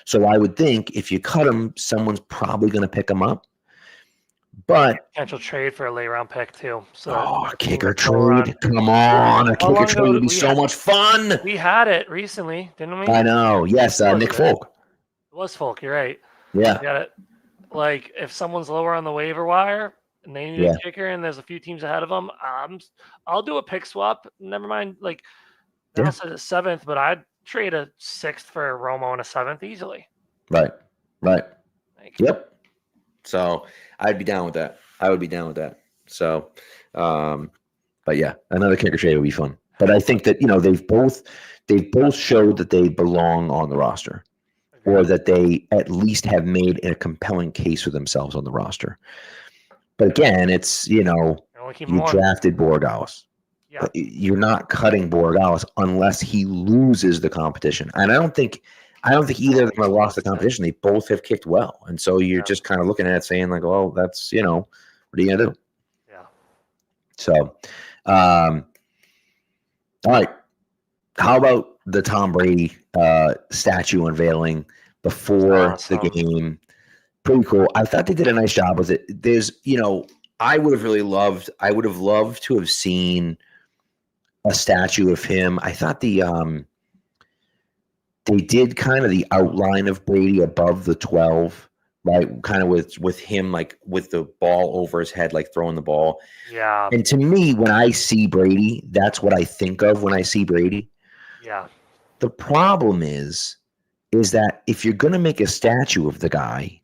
So I would think if you cut him, someone's probably going to pick him up. But potential trade for a late round pick too. So kicker trade! Come on, a kicker trade would be so much fun. We had it recently, didn't we? I know. Yes, Nick Folk. It was Folk. You're right. Yeah. Got it. Like if someone's lower on the waiver wire and they need a kicker, and there's a few teams ahead of them, I'll do a pick swap. Never mind. Like I said, a 7th, but I'd trade a 6th for a Romo and a 7th easily. Right. Yep. So I'd be down with that. I would be down with that. So, but yeah, another kicker trade would be fun. But I think that they've both showed that they belong on the roster, or that they at least have made a compelling case for themselves on the roster. But again, it's you drafted Borregales. Yeah. You're not cutting Borregales unless he loses the competition, and I don't think either of them have lost the competition. They both have kicked well. And so you're just kind of looking at it saying like, well, that's, what are you going to do? Yeah. So, all right. How about the Tom Brady statue unveiling before the Awesome. game. Pretty cool. I thought they did a nice job with it. There's, I would have loved to have seen a statue of him. I thought they did kind of the outline of Brady above the 12, right? Kind of with him, like with the ball over his head, like throwing the ball. Yeah. And to me, when I see Brady, that's what I think of when I see Brady. Yeah. The problem is that if you're going to make a statue of the guy,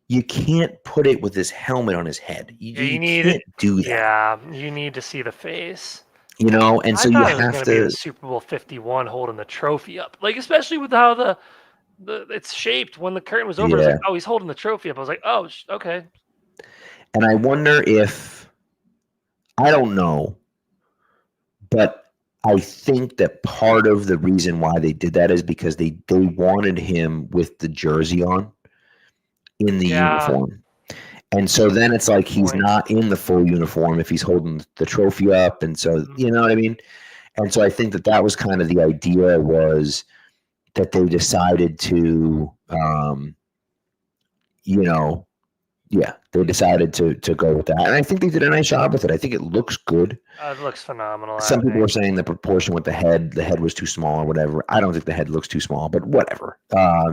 you can't put it with his helmet on his head. You can't do that. Yeah, you need to see the face. And so you I thought it was have going to be the Super Bowl 51 holding the trophy up, like especially with how the it's shaped. When the curtain was over, I was like, oh, he's holding the trophy up. I was like, oh, okay. And I wonder if, I don't know, but I think that part of the reason why they did that is because they wanted him with the jersey on in the uniform. And so then it's like he's not in the full uniform if he's holding the trophy up. And so, you know what I mean? And so I think that was kind of the idea, was that they decided to, they decided to go with that. And I think they did a nice job with it. I think it looks good. It looks phenomenal. Some people were saying the proportion with the head was too small or whatever. I don't think the head looks too small, but whatever.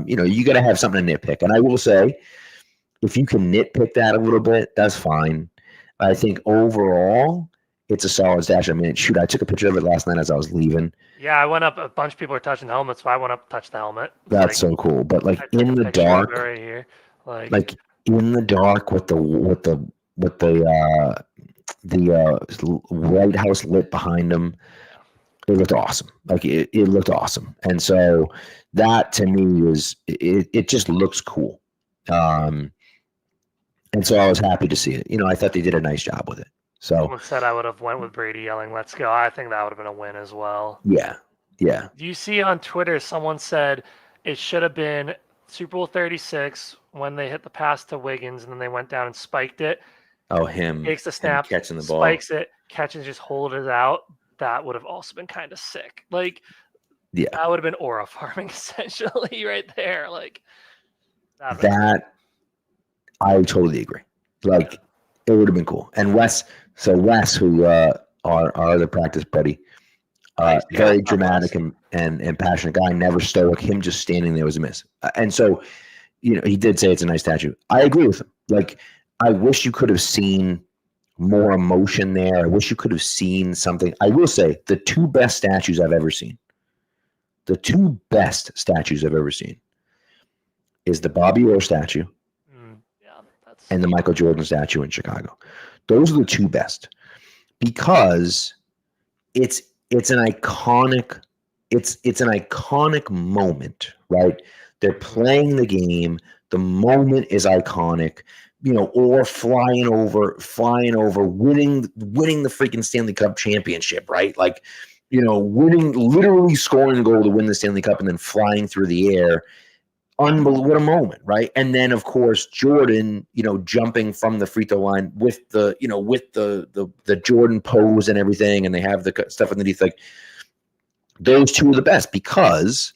You got to have something to nitpick. And I will say, if you can nitpick that a little bit, that's fine. I think overall, it's a solid stash. I mean, shoot, I took a picture of it last night as I was leaving. Yeah, I went up. A bunch of people were touching the helmet, so I went up and touched the helmet. That's so cool. But like in the dark, right here, like in the dark with the White House lit behind him, it looked awesome. Like it looked awesome. And so that to me was it just looks cool. And so I was happy to see it. I thought they did a nice job with it. So someone said I would have went with Brady yelling, "Let's go." I think that would have been a win as well. Yeah. Yeah. Do you see on Twitter someone said it should have been Super Bowl 36 when they hit the pass to Wiggins and then they went down and spiked it. Oh, him. Takes the snap, catching the ball. Spikes it, catches, just hold it out. That would have also been kind of sick. Like, yeah, that would have been aura farming essentially right there. Like that. I totally agree. Like, it would have been cool. And Wes, who our other practice buddy, very dramatic and passionate guy, never stoic. Him just standing there was a miss. And so, he did say it's a nice statue. I agree with him. Like, I wish you could have seen more emotion there. I wish you could have seen something. I will say the two best statues I've ever seen is the Bobby Orr statue and the Michael Jordan statue in Chicago. Those are the two best because it's an iconic moment, right? They're playing the game. The moment is iconic, or flying over, winning the freaking Stanley Cup championship, right? Like, literally scoring a goal to win the Stanley Cup and then flying through the air. Unbelievable, what a moment, right? And then, of course, Jordan, jumping from the free throw line with the Jordan pose and everything, and they have the stuff underneath. Like, those two are the best because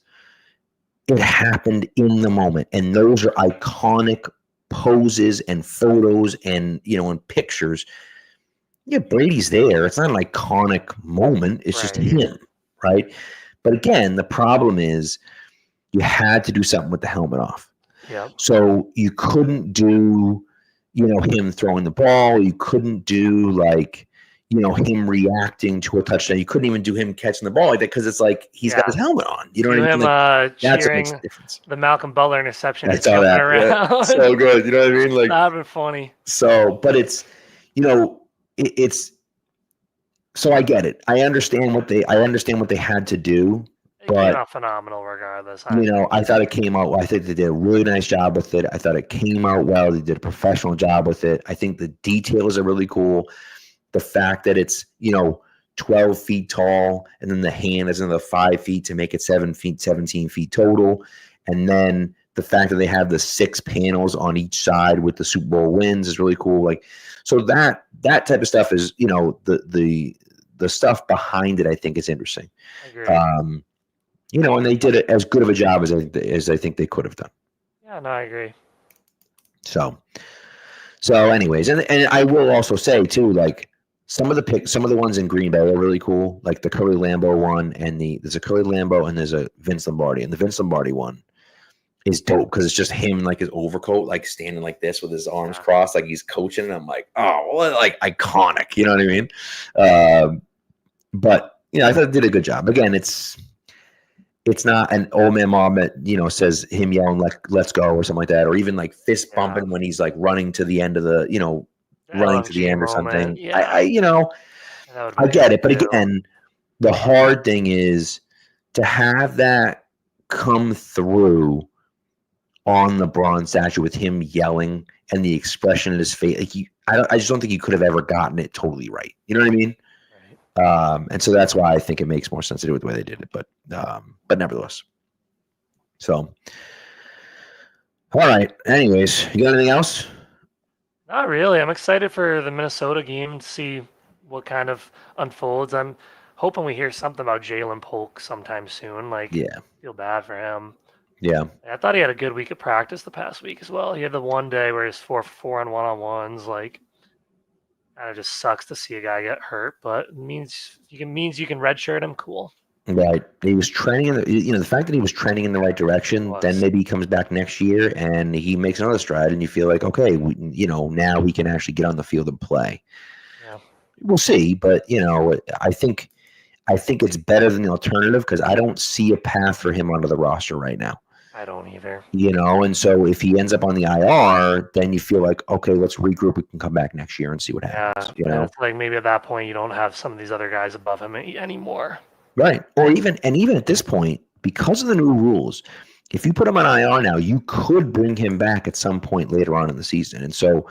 it happened in the moment, and those are iconic poses and photos and and pictures. Yeah, Brady's there. It's not an iconic moment. It's just him, right? But again, the problem is, you had to do something with the helmet off. Yeah. So you couldn't do, him throwing the ball. You couldn't do him reacting to a touchdown. You couldn't even do him catching the ball like that because it's like he's got his helmet on. You know what I mean? Like, that's what makes the difference. The Malcolm Butler interception. I saw that. Yeah. So good. You know what I mean? Like, that'd been funny. So, but it's, it's. So I get it. I understand what they had to do. But, it came out phenomenal regardless. I thought it came out. I think they did a really nice job with it. I thought it came out well. They did a professional job with it. I think the details are really cool. The fact that it's 12 feet tall, and then the hand is another 5 feet to make it 7 feet, 17 feet total, and then the fact that they have the 6 panels on each side with the Super Bowl wins is really cool. Like, so that type of stuff is the stuff behind it. I think is interesting. And they did as good of a job as I think they could have done. Yeah, no, I agree. So anyways, and I will also say too, like some of the ones in Green Bay are really cool, like the Curly Lambeau one, and there's a Curly Lambeau and there's a Vince Lombardi, and the Vince Lombardi one is dope because it's just him, like his overcoat, like standing like this with his arms crossed, like he's coaching. And I'm like, oh, well, like iconic, you know what I mean? But I thought it did a good job. Again, it's not an old man mom that says him yelling like "let's go" or something like that, or even like fist bumping when he's like running to the end of the running to the end or something. Yeah. I get it, but again, the hard thing is to have that come through on the bronze statue with him yelling and the expression in his face. Like I just don't think you could have ever gotten it totally right. You know what I mean? Right. And so that's why I think it makes more sense to do it the way they did it. But nevertheless. So, all right. Anyways, you got anything else? Not really. I'm excited for the Minnesota game to see what kind of unfolds. I'm hoping we hear something about Jalen Polk sometime soon. Like, feel bad for him. Yeah. I thought he had a good week of practice the past week as well. He had the one day where he's 4 for 4 on one-on-ones. Like, kind of just sucks to see a guy get hurt, but it means you can redshirt him. Cool. Right. He was trending the fact that he was trending in the right direction, then maybe he comes back next year and he makes another stride and you feel like, okay, now he can actually get on the field and play. Yeah. We'll see, but I think it's better than the alternative because I don't see a path for him onto the roster right now. I don't either. And so if he ends up on the IR, then you feel like, okay, let's regroup. We can come back next year and see what happens. It's like maybe at that point you don't have some of these other guys above him anymore. Right. Or even at this point, because of the new rules, if you put him on IR now, you could bring him back at some point later on in the season. And so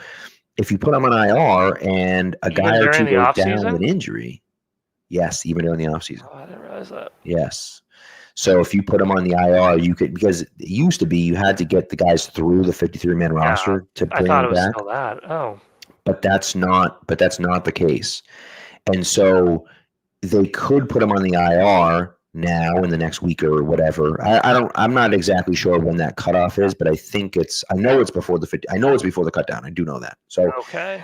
if you put him on IR and a guy or two goes down with an injury, yes, even during the offseason. Oh, I didn't realize that. Yes. So if you put them on the IR, you could, because it used to be you had to get the guys through the 53-man roster to bring them back. Still that. Oh. But that's not the case. And so they could put them on the IR now in the next week or whatever. I'm not exactly sure when that cutoff is, but I know it's before the 50. I know it's before the cutdown. I do know that. So okay.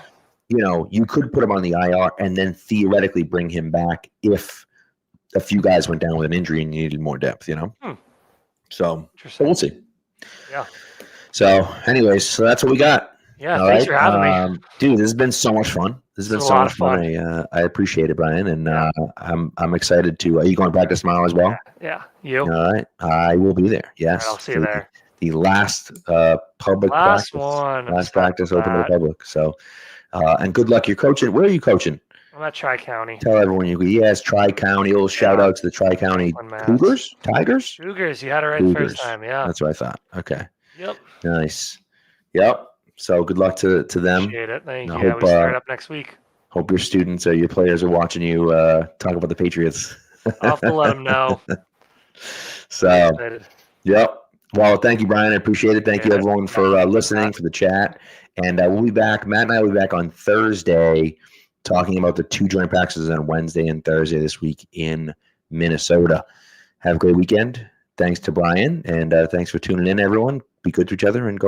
You could put him on the IR and then theoretically bring him back if a few guys went down with an injury and you needed more depth, So we'll see. Yeah. So anyways, that's what we got. Yeah. Thanks for having me. Dude, this has been so much fun. This has been so much fun. I appreciate it, Brian. And I'm excited to, are you going to practice tomorrow as well? Yeah. You? All right. I will be there. Yes. Right, I'll see you there. The last public practice. Last practice open to the public. So, and good luck. You're coaching. Where are you coaching? I'm at Tri-County. Tell everyone yes, Tri-County. Little shout out to the Tri-County Cougars? Tigers? Cougars. You had it right the first time. Yeah. That's what I thought. Okay. Yep. Nice. Yep. So good luck to them. Appreciate it. Thank you. We start up next week. Hope your students or your players are watching you talk about the Patriots. I'll have to let them know. So, yep. Well, thank you, Brian. I appreciate it. Thank you, everyone, for listening, for the chat. And we'll be back. Matt and I will be back on Thursday talking about the 2 joint practices on Wednesday and Thursday this week in Minnesota. Have a great weekend. Thanks to Brian, and thanks for tuning in, everyone. Be good to each other and go.